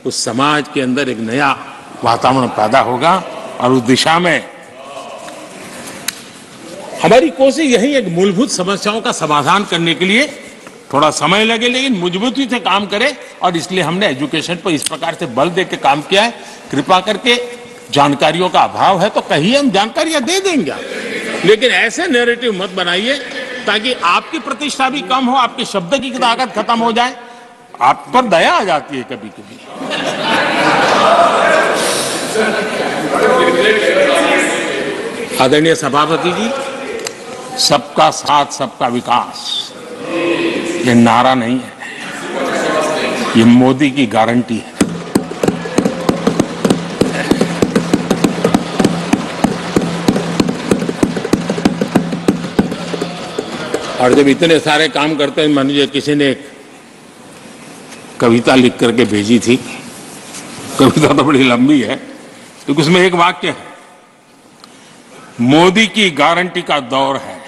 उस समाज के अंदर एक नया वातावरण पैदा होगा। और उस दिशा में हमारी कोशिश यही है कि मूलभूत समस्याओं का समाधान करने के लिए थोड़ा समय लगे, लेकिन मजबूती से काम करे। और इसलिए हमने एजुकेशन पर इस प्रकार से बल दे के काम किया है। कृपा करके जानकारियों का अभाव है तो कहिए, हम जानकारियां दे देंगे, लेकिन ऐसे नैरेटिव मत बनाइए ताकि आपकी प्रतिष्ठा भी कम हो, आपके शब्द की ताकत खत्म हो जाए। आप पर दया आ जाती है कभी कभी। आदरणीय सभापति जी, सबका साथ सबका विकास ये नारा नहीं है, ये मोदी की गारंटी है। और जब इतने सारे काम करते हैं, मान लीजिए किसी ने एक कविता लिख करके भेजी थी, कविता तो बड़ी लंबी है, तो उसमें एक वाक्य है, मोदी की गारंटी का दौर है,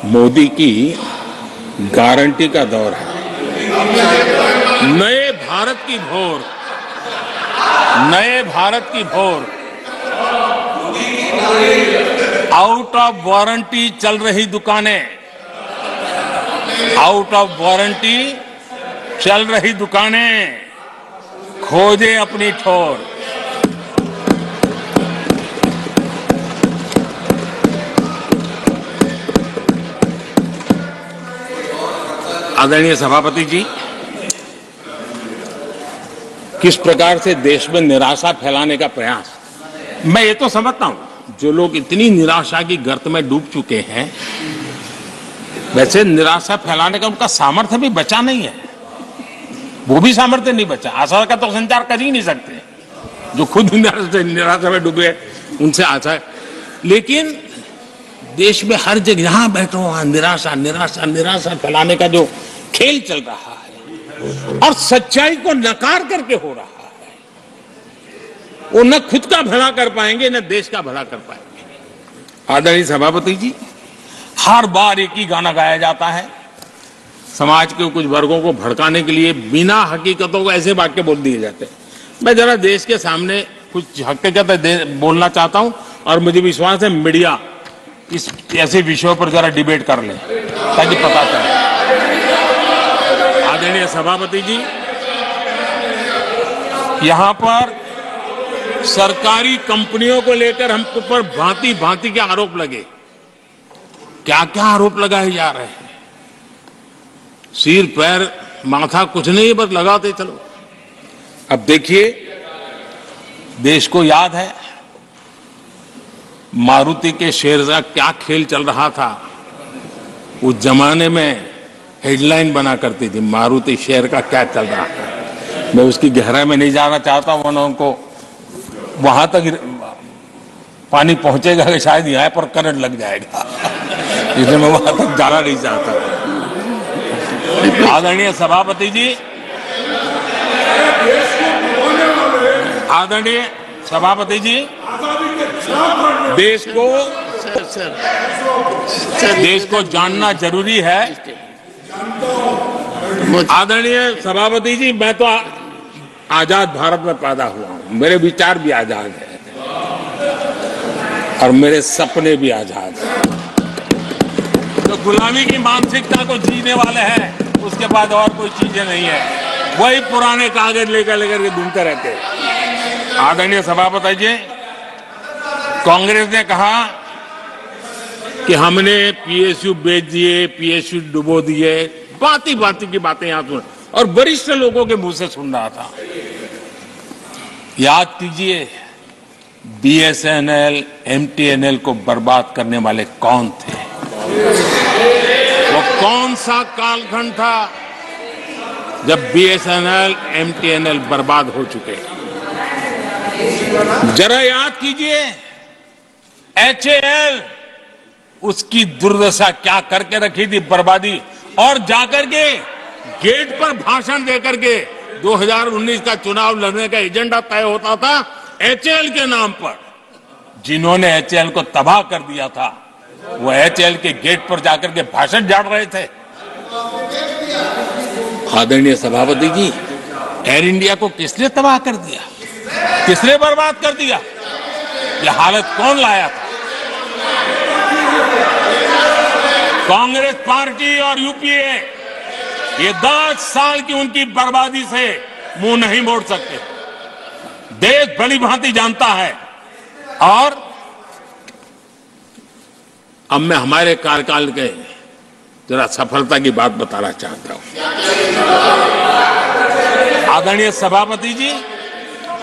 मोदी की गारंटी का दौर है, नए भारत की भोर, नए भारत की भोर, आउट ऑफ वारंटी चल रही दुकानें, आउट ऑफ वारंटी चल रही दुकानें, खोजे अपनी ठोर। आदरणीय सभापति जी, किस प्रकार से देश में निराशा फैलाने का प्रयास, मैं ये तो समझता हूं जो लोग इतनी निराशा की गर्त में डूब चुके हैं, वैसे निराशा फैलाने का उनका सामर्थ्य भी बचा नहीं है, वो भी सामर्थ्य नहीं बचा। आशा का तो संचार कर ही नहीं सकते, जो खुद निराशा में डूबे उनसे आशा है। लेकिन देश में हर जगह जहां बैठो वहां निराशा निराशा निराशा फैलाने का जो खेल चल रहा है और सच्चाई को नकार करके हो रहा है, वो न खुद का भला कर पाएंगे न देश का भला कर पाएंगे। आदरणीय सभापति जी, हर बार एक ही गाना गाया जाता है, समाज के कुछ वर्गों को भड़काने के लिए बिना हकीकतों को ऐसे वाक्य बोल दिए जाते हैं। मैं जरा देश के सामने कुछ हकीकतें बोलना चाहता हूं और मुझे विश्वास है मीडिया इस ऐसे विषयों पर जरा डिबेट कर ले ताकि पता चले। आदरणीय सभापति जी, यहां पर सरकारी कंपनियों को लेकर हम पर भांति भांति के आरोप लगे, क्या क्या आरोप लगाए जा रहे हैं, सिर पैर माथा कुछ नहीं बस लगाते चलो। अब देखिए, देश को याद है मारुति के शेयर का क्या खेल चल रहा था। उस जमाने में हेडलाइन बना करती थी, मारुति शेयर का क्या चल रहा था। मैं उसकी गहराई में नहीं जाना चाहता, वरना उनको वहां तक पानी पहुंचेगा कि शायद यहां पर करंट लग जाएगा, इसलिए मैं वहां तक जाना नहीं चाहता। आदरणीय सभापति जी, आदरणीय सभापति जी, देश को जानना जरूरी है। आदरणीय सभापति जी, मैं तो आजाद भारत में पैदा हुआ हूं, मेरे विचार भी आजाद है और मेरे सपने भी आजाद हैं। तो गुलामी की मानसिकता को जीने वाले हैं, उसके बाद और कोई चीजें नहीं है, वही पुराने कागज लेकर के घूमते रहते हैं। आदरणीय सभापति जी, कांग्रेस ने कहा कि हमने पीएसयू बेच दिए, पीएसयू डुबो दिए, बाती बाती की बातें यहां सुन और वरिष्ठ लोगों के मुंह से सुन रहा था। याद कीजिए बीएसएनएल, एमटीएनएल को बर्बाद करने वाले कौन थे? वो कौन सा कालखंड था जब बीएसएनएल, एमटीएनएल बर्बाद हो चुके? जरा याद कीजिए एचएएल, उसकी दुर्दशा क्या करके रखी थी, बर्बादी। और जाकर के गेट पर भाषण देकर के 2019 का चुनाव लड़ने का एजेंडा तय होता था एचएएल के नाम पर। जिन्होंने एचएएल को तबाह कर दिया था वो एचएएल के गेट पर जाकर के भाषण झाड़ रहे थे। आदरणीय सभापति जी, एयर इंडिया को किसने तबाह कर दिया, किसने बर्बाद कर दिया? ये हालत कौन लाया था? कांग्रेस पार्टी और यूपीए ये 10 साल की उनकी बर्बादी से मुंह नहीं मोड़ सकते। देश भली भांति जानता है। और अब मैं हमारे कार्यकाल के जरा सफलता की बात बताना चाहता हूं। आदरणीय सभापति जी,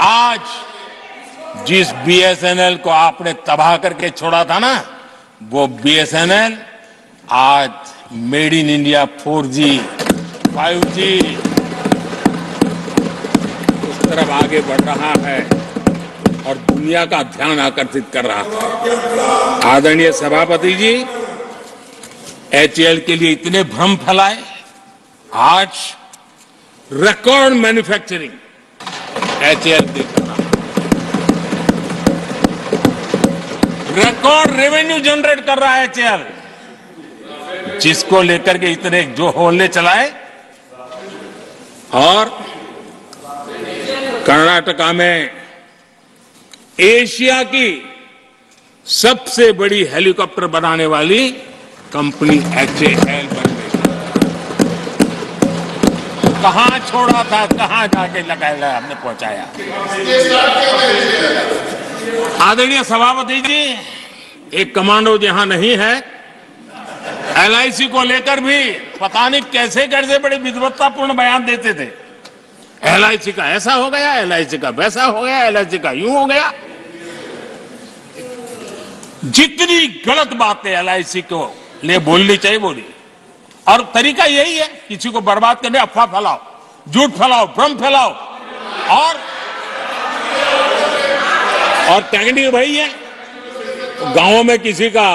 आज जिस बीएसएनएल को आपने तबाह करके छोड़ा था ना, वो बीएसएनएल आज made in India 4G, 5G उस तरफ आगे बढ़ रहा है और दुनिया का ध्यान आकर्षित कर रहा है। आदरणीय सभापति जी, एचएएल के लिए इतने भ्रम फैलाए, आज रिकॉर्ड मैन्युफैक्चरिंग एचएएल कर रहा है, रिकॉर्ड रेवेन्यू जनरेट कर रहा है एचएएल, जिसको लेकर के इतने जो होले चलाए। और कर्नाटका में एशिया की सबसे बड़ी हेलीकॉप्टर बनाने वाली कंपनी एचएएल बन गई। कहां छोड़ा था, कहां जाके लगाया, हमने पहुंचाया। आदरणीय सभापति जी, एक कमांडो जहां नहीं है, एलआईसी को लेकर भी पता नहीं कैसे कैसे बड़े विद्वत्तापूर्ण बयान देते थे। एलआईसी का ऐसा हो गया, एलआईसी का वैसा हो गया, एलआईसी का यूं हो गया। जितनी गलत बातें एलआईसी को ले बोलनी चाहिए बोली। और तरीका यही है, किसी को बर्बाद करने अफवाह फैलाओ, झूठ फैलाओ, भ्रम फैलाओ। और टेक्निक वही है, गांवों में किसी का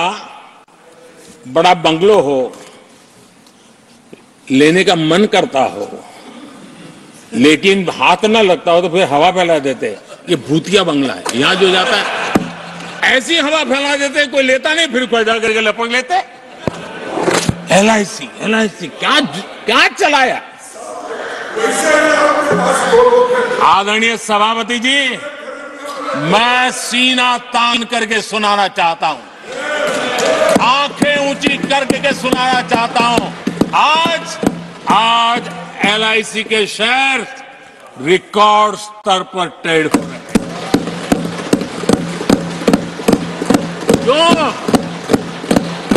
बड़ा बंगलो हो, लेने का मन करता हो, लेकिन हाथ ना लगता हो तो फिर हवा फैला देते, ये भूतिया बंगला है, यहां जो जाता है ऐसी हवा फैला देते, कोई लेता नहीं, फिर कोई करके लपक लेते। एलआईसी क्या चलाया? आदरणीय सभापति जी, मैं सीना तान करके सुनाना चाहता हूं, आंखें ऊंची करके सुनाना चाहता हूं, आज एलआईसी के शेयर रिकॉर्ड स्तर पर ट्रेड हो रहे हैं। क्यों?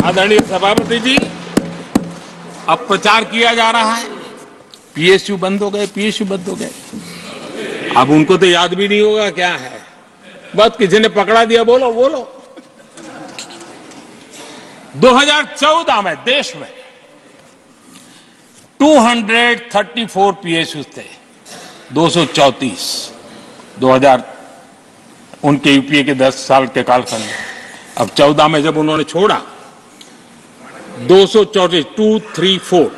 आदरणीय सभापति जी, अब प्रचार किया जा रहा है पीएसयू बंद हो गए, पीएसयू बंद हो गए। अब उनको तो याद भी नहीं होगा क्या है, बस किसी ने पकड़ा दिया, बोलो बोलो। 2014 में देश में 234 पीएसयू थे, 234 2000 उनके यूपीए के 10 साल के कालखंड में। अब 14 में जब उन्होंने छोड़ा 234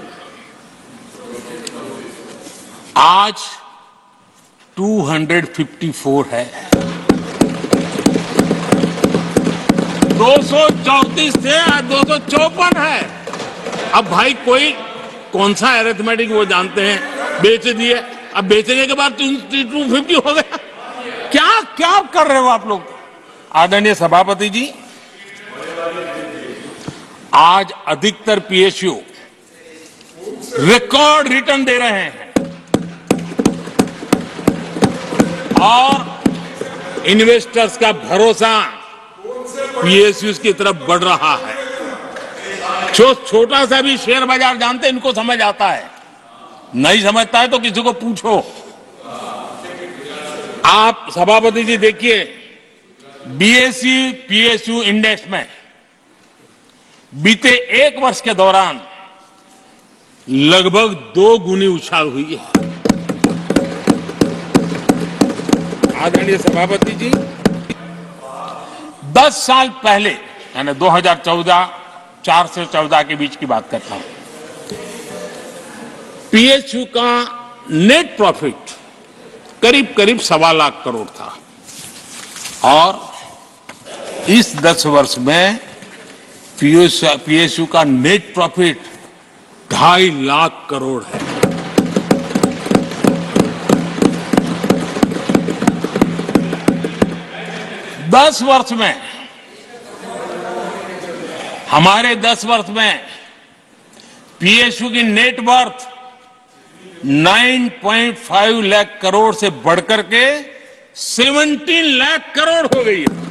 आज 254 है। 234 से आज 254 है। अब भाई कोई कौन सा अरिथमेटिक वो जानते हैं, बेच दिए, अब बेचने के बाद 250 हो गया। क्या क्या कर रहे हो आप लोग? आदरणीय सभापति जी, आज अधिकतर पीएसयू रिकॉर्ड रिटर्न दे रहे हैं और इन्वेस्टर्स का भरोसा पीएसयू की तरफ बढ़ रहा है। जो छोटा सा भी शेयर बाजार जानते हैं इनको समझ आता है, नहीं समझता है तो किसी को पूछो। आप सभापति जी देखिए, बीएसई पीएसयू इंडेक्स में बीते एक वर्ष के दौरान लगभग 2 गुनी उछाल हुई है। आदरणीय सभापति जी, 10 साल पहले यानी 2014, 4 से 14 के बीच की बात करता हूं, पीएसयू का नेट प्रॉफिट करीब करीब 1.25 लाख करोड़ था और इस 10 वर्ष में पीएसयू का नेट प्रॉफिट 2.5 लाख करोड़ है। हमारे 10 वर्ष में पीएसयू की नेट वर्थ 9.5 लाख करोड़ से बढ़कर के 17 लाख करोड़ हो गई है।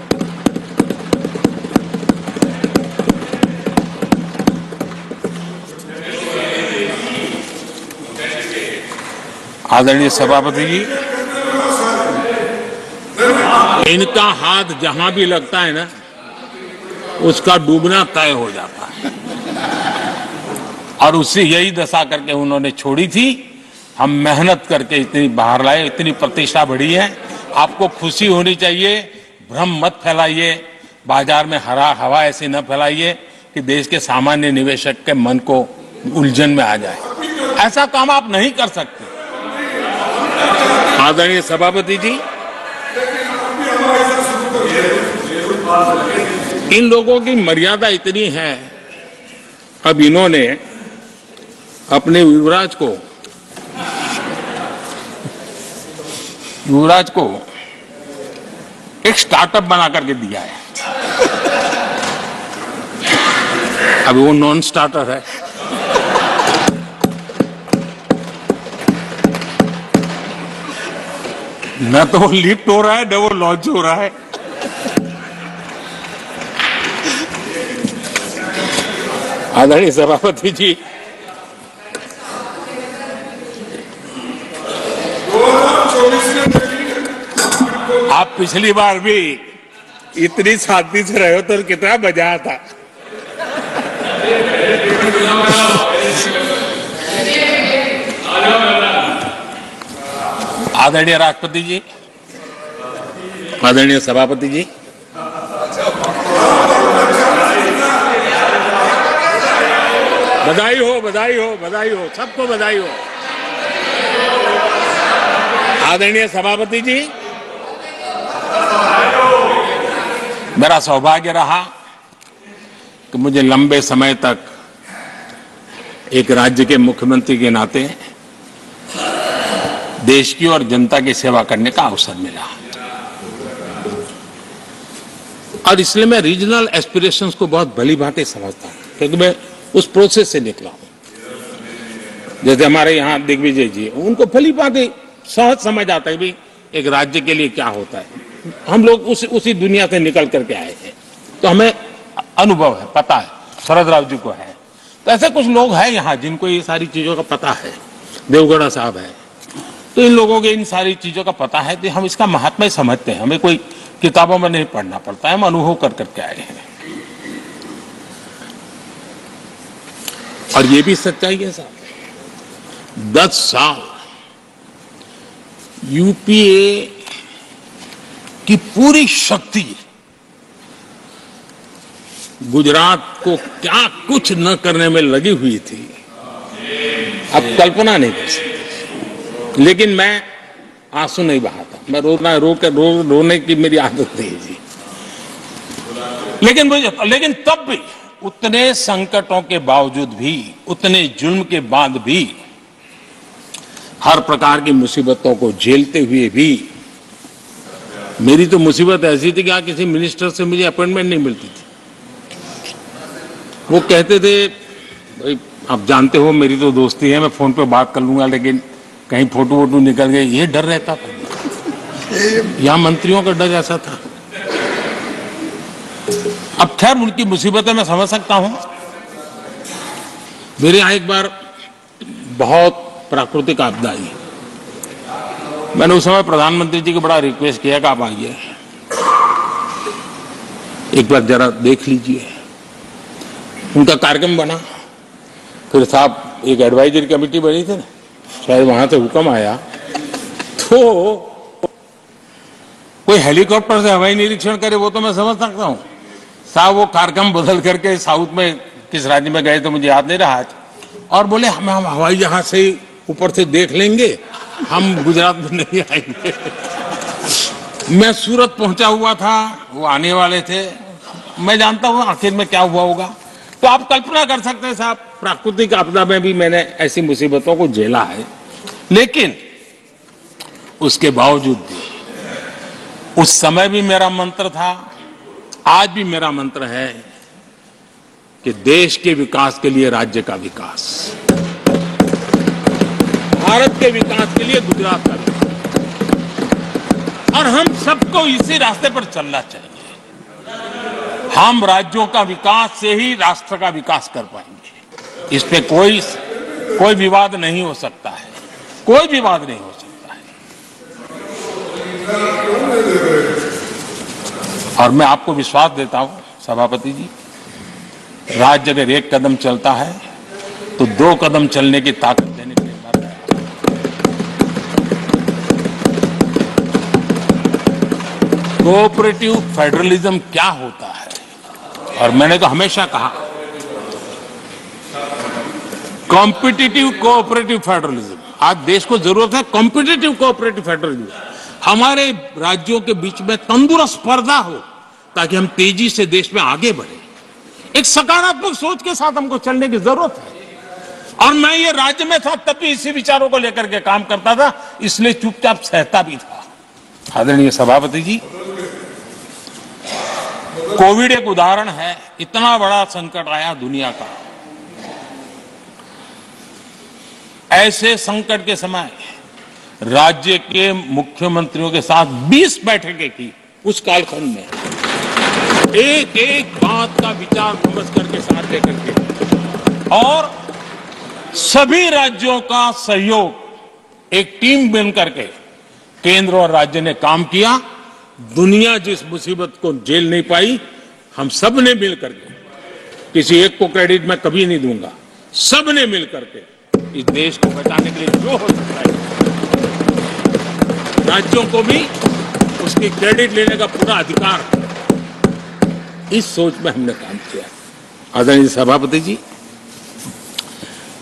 आदरणीय सभापति जी, इनका हाथ जहां भी लगता है ना, उसका डूबना तय हो जाता है और उससे यही दशा करके उन्होंने छोड़ी थी। हम मेहनत करके इतनी बाहर लाए, इतनी प्रतिष्ठा बढ़ी है। आपको खुशी होनी चाहिए, भ्रम मत फैलाइए, बाजार में हवा ऐसी न फैलाइए कि देश के सामान्य निवेशक के मन को उलझन में आ जाए। ऐसा काम आप नहीं कर सकते। आदरणीय सभापति जी, इन लोगों की मर्यादा इतनी है, अब इन्होंने अपने युवराज को एक स्टार्टअप बना करके दिया है। अब वो नॉन स्टार्टर है। न तो वो लिफ्ट हो रहा है, न वो लॉन्च हो रहा है। आदरणीय सभापति जी, आप पिछली बार भी इतनी शांति से रहे हो तो कितना मजा था। आदरणीय राष्ट्रपति जी, आदरणीय सभापति जी, बधाई हो, बधाई हो, बधाई हो, सबको बधाई हो। आदरणीय सभापति जी, मेरा सौभाग्य रहा कि मुझे लंबे समय तक एक राज्य के मुख्यमंत्री के नाते देश की और जनता की सेवा करने का अवसर मिला और इसलिए मैं रीजनल एस्पिरेशंस को बहुत भली भांति समझता हूं, क्योंकि मैं उस प्रोसेस से निकला हूं। जैसे हमारे यहाँ दिग्विजय जी, उनको भली भांति सहज समझ आता है भी एक राज्य के लिए क्या होता है। हम लोग उसी दुनिया से निकल करके आए हैं, तो हमें अनुभव है, पता है। शरद राव जी को है, तो ऐसे कुछ लोग हैं यहाँ जिनको ये सारी चीजों का पता है। देवगढ़ा साहब है, तो इन लोगों के इन सारी चीजों का पता है, तो हम इसका महात्म्य समझते हैं। हमें कोई किताबों में नहीं पढ़ना पड़ता है, हम अनुभव कर करके आए हैं। और ये भी सच्चाई है साहब, 10 साल यूपीए की पूरी शक्ति गुजरात को क्या कुछ न करने में लगी हुई थी, अब कल्पना नहीं कर सकते। लेकिन मैं आंसू नहीं बहाता, मैं रोने की मेरी आदत नहीं जी। लेकिन तब भी उतने संकटों के बावजूद भी, उतने जुल्म के बाद भी, हर प्रकार की मुसीबतों को झेलते हुए भी, मेरी तो मुसीबत ऐसी थी कि किसी मिनिस्टर से मुझे अपॉइंटमेंट नहीं मिलती थी। वो कहते थे, भाई आप जानते हो मेरी तो दोस्ती है, मैं फोन पे बात कर लूंगा, लेकिन कहीं फोटो वोटो निकल गए, ये डर रहता था। यहां मंत्रियों का डर ऐसा था। अब खैर उनकी मुसीबतें मैं समझ सकता हूं, मेरे यहाँ एक बार बहुत प्राकृतिक आपदा आई। मैंने उस समय प्रधानमंत्री जी को बड़ा रिक्वेस्ट किया कि आप आइए, एक बार जरा देख लीजिए। उनका कार्यक्रम बना, फिर साहब एक एडवाइजरी कमेटी बनी थी ना, शायद वहां से हुक्म आया तो कोई हेलीकॉप्टर से हवाई निरीक्षण करे वो तो मैं समझ सकता हूं। साहब वो कार्यक्रम बदल करके साउथ में किस राज्य में गए तो मुझे याद नहीं रहा आज, और बोले हम हवाई जहाज से ऊपर से देख लेंगे, हम गुजरात में नहीं आएंगे। मैं सूरत पहुंचा हुआ था, वो आने वाले थे, मैं जानता हूं आखिर में क्या हुआ होगा। तो आप कल्पना कर सकते हैं साहब, प्राकृतिक आपदा में भी मैंने ऐसी मुसीबतों को झेला है, लेकिन उसके बावजूद भी उस समय भी मेरा मंत्र था, आज भी मेरा मंत्र है कि देश के विकास के लिए राज्य का विकास, भारत के विकास के लिए गुजरात का विकास, और हम सबको इसी रास्ते पर चलना चाहिए। हम राज्यों का विकास से ही राष्ट्र का विकास कर पाएंगे। इस पे कोई विवाद नहीं हो सकता है, कोई विवाद नहीं हो सकता है। और मैं आपको विश्वास देता हूं सभापति जी, राज्य अगर एक कदम चलता है तो 2 कदम चलने की ताकत देने के लिए मर गया। कोऑपरेटिव फेडरलिज्म क्या होता है, और मैंने तो हमेशा कहा कॉम्पिटिटिव कोऑपरेटिव फेडरलिज्म। आज देश को जरूरत है कॉम्पिटिटिव कोऑपरेटिव फेडरलिज्म। हमारे राज्यों के बीच में तंदुरुस्त स्पर्धा हो ताकि हम तेजी से देश में आगे बढ़े। एक सकारात्मक सोच के साथ हमको चलने की जरूरत है। और मैं ये राज्य में था तब भी इसी विचारों को लेकर के काम करता था, इसलिए चुपचाप सहता भी था। आदरणीय सभापति जी, कोविड एक उदाहरण है, इतना बड़ा संकट आया दुनिया का। ऐसे संकट के समय राज्य के मुख्यमंत्रियों के साथ 20 बैठकें की उस कालखंड में, एक एक बात का विचार विमर्श करके साथ लेकर के, और सभी राज्यों का सहयोग, एक टीम बन करके केंद्र और राज्य ने काम किया। दुनिया जिस मुसीबत को झेल नहीं पाई, हम सब ने मिल करके, किसी एक को क्रेडिट मैं कभी नहीं दूंगा, सब ने मिल करके इस देश को बचाने के लिए जो हो सकता है, राज्यों को भी उसकी क्रेडिट लेने का पूरा अधिकार है। इस सोच में हमने काम किया। आदरणीय सभापति जी,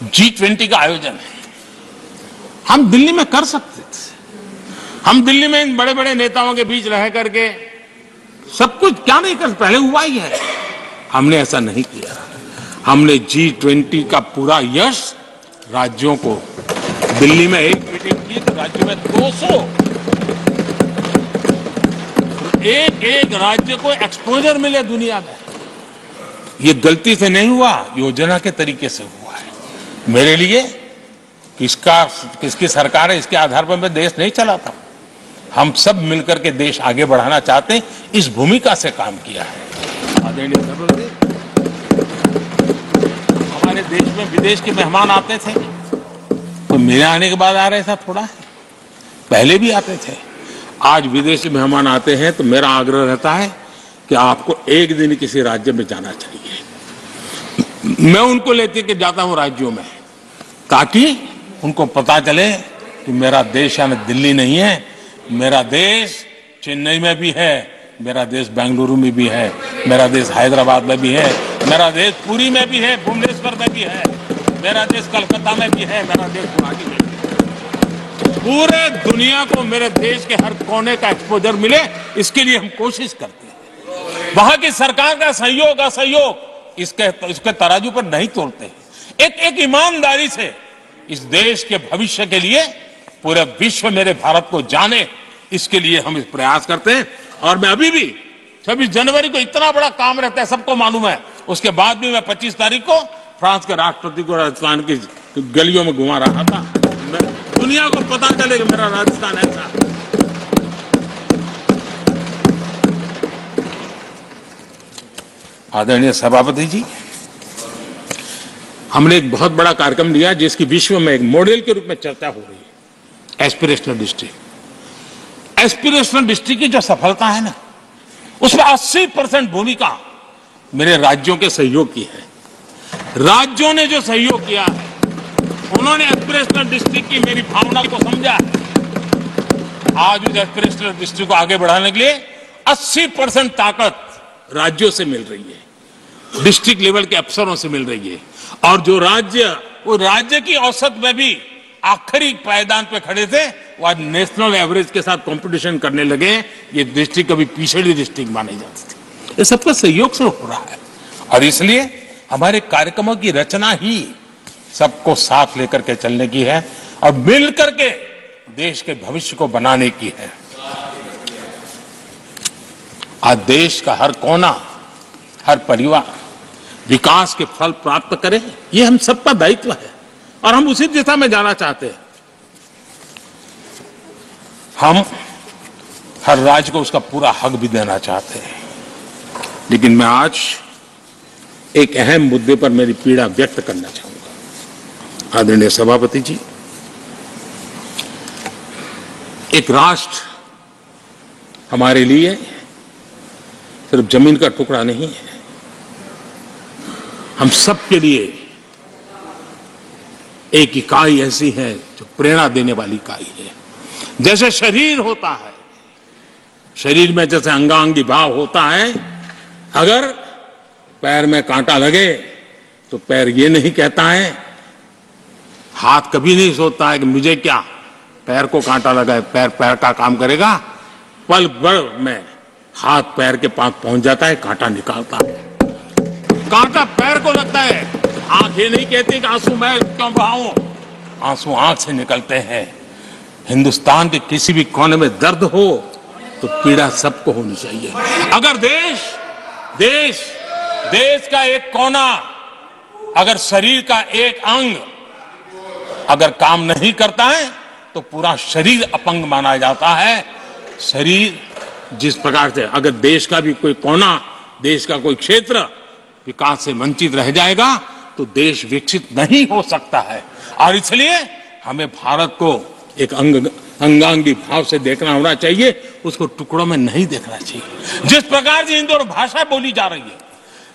G20 का आयोजन है, हम दिल्ली में कर सकते थे। हम दिल्ली में इन बड़े बड़े नेताओं के बीच रह करके सब कुछ क्या नहीं कर, पहले हुआ ही है। हमने ऐसा नहीं किया। हमने G20 का पूरा यश राज्यों को, दिल्ली में एक मीटिंग की तो राज्य में 200, एक एक राज्य को एक्सपोजर मिले दुनिया में। ये गलती से नहीं हुआ, योजना के तरीके से हुआ है। मेरे लिए किसकी सरकार है इसके आधार पर मैं देश नहीं चलाता। हम सब मिलकर के देश आगे बढ़ाना चाहते हैं, इस भूमिका से काम किया है। आदरणीय सभापति, हमारे देश में विदेश के मेहमान आते थे तो मेरे आने के बाद आ रहे था, थोड़ा पहले भी आते थे। आज विदेशी मेहमान आते हैं तो मेरा आग्रह रहता है कि आपको एक दिन किसी राज्य में जाना चाहिए। मैं उनको लेते के जाता हूं राज्यों में, ताकि उनको पता चले कि मेरा देश यानी दिल्ली नहीं है, मेरा देश चेन्नई में भी है, मेरा देश बेंगलुरु में भी है, मेरा देश हैदराबाद में भी है, मेरा देश पुरी में भी है, भुवनेश्वर में भी है, मेरा देश कलकत्ता में भी है, मेरा देश गुवाहाटी में भी है। पूरे दुनिया को मेरे देश के हर कोने का एक्सपोजर मिले, इसके लिए हम कोशिश करते हैं। वहां की सरकार का सहयोग असहयोग इसके तराजू पर नहीं तोलते हैं। एक ईमानदारी से इस देश के भविष्य के लिए पूरे विश्व मेरे भारत को जाने, इसके लिए हम इस प्रयास करते हैं। और मैं अभी भी 26 जनवरी को इतना बड़ा काम रहता है, सबको मालूम है। उसके बाद भी मैं 25 तारीख को फ्रांस के राष्ट्रपति को राजस्थान की गलियों में घुमा रहा था। दुनिया को पता चले कि मेरा राजस्थान ऐसा। आदरणीय सभापति जी, हमने एक बहुत बड़ा कार्यक्रम लिया जिसकी विश्व में एक मॉडल के रूप में चर्चा हो रही है, एस्पिरेशनल डिस्ट्रिक्ट। एस्पिरेशनल डिस्ट्रिक्ट की जो सफलता है ना, उसमें 80% भूमिका मेरे राज्यों के सहयोग की है। राज्यों ने जो सहयोग किया है, उन्होंने एस्पिरेशनल डिस्ट्रिक्ट की मेरी भावना को समझा है। आज उस एस्पिरेशनल डिस्ट्रिक्ट को आगे बढ़ाने के लिए 80% ताकत राज्यों से मिल रही है, डिस्ट्रिक्ट लेवल के अफसरों से मिल रही है। और जो राज्य, वो राज्य की औसत में भी आखिरी पायदान पे खड़े थे, वो आज नेशनल एवरेज के साथ कंपटीशन करने लगे। ये डिस्ट्रिक्ट कभी पिछड़ी डिस्ट्रिक्ट मानी जाती थी। ये सबका सहयोग से हो रहा है और इसलिए हमारे कार्यक्रमों की रचना ही सबको साथ लेकर के चलने की है और मिल करके देश के भविष्य को बनाने की है। आज देश का हर कोना, हर परिवार विकास के फल प्राप्त करे, ये हम सबका दायित्व है और हम उसी दिशा में जाना चाहते हैं। हम हर राज्य को उसका पूरा हक भी देना चाहते हैं। लेकिन मैं आज एक अहम मुद्दे पर मेरी पीड़ा व्यक्त करना चाहूंगा। आदरणीय सभापति जी, एक राष्ट्र हमारे लिए सिर्फ जमीन का टुकड़ा नहीं है, हम सबके लिए एक इकाई ऐसी है जो प्रेरणा देने वाली इकाई है। जैसे शरीर होता है, शरीर में जैसे अंगांगी भाव होता है, अगर पैर में कांटा लगे तो पैर ये नहीं कहता है, हाथ कभी नहीं सोचता है कि मुझे क्या, पैर को कांटा लगा है, पैर पैर का काम करेगा। पल भर में हाथ पैर के पास पहुंच जाता है, कांटा निकालता है। कांटा पैर को लगता है, आंख ये नहीं कहती कि आंसू मैं क्यों बहाऊं, आंसू आंख से निकलते हैं। हिंदुस्तान के किसी भी कोने में दर्द हो तो पीड़ा सबको होनी चाहिए। अगर देश का एक कोना, अगर शरीर का एक अंग अगर काम नहीं करता है तो पूरा शरीर अपंग माना जाता है। शरीर जिस प्रकार से, अगर देश का भी कोई कोना, देश का कोई क्षेत्र विकास से वंचित रह जाएगा तो देश विकसित नहीं हो सकता है। और इसलिए हमें भारत को एक अंगांगी भाव से देखना होना चाहिए, उसको टुकड़ों में नहीं देखना चाहिए। जिस प्रकार से हिंदी और भाषा बोली जा रही है,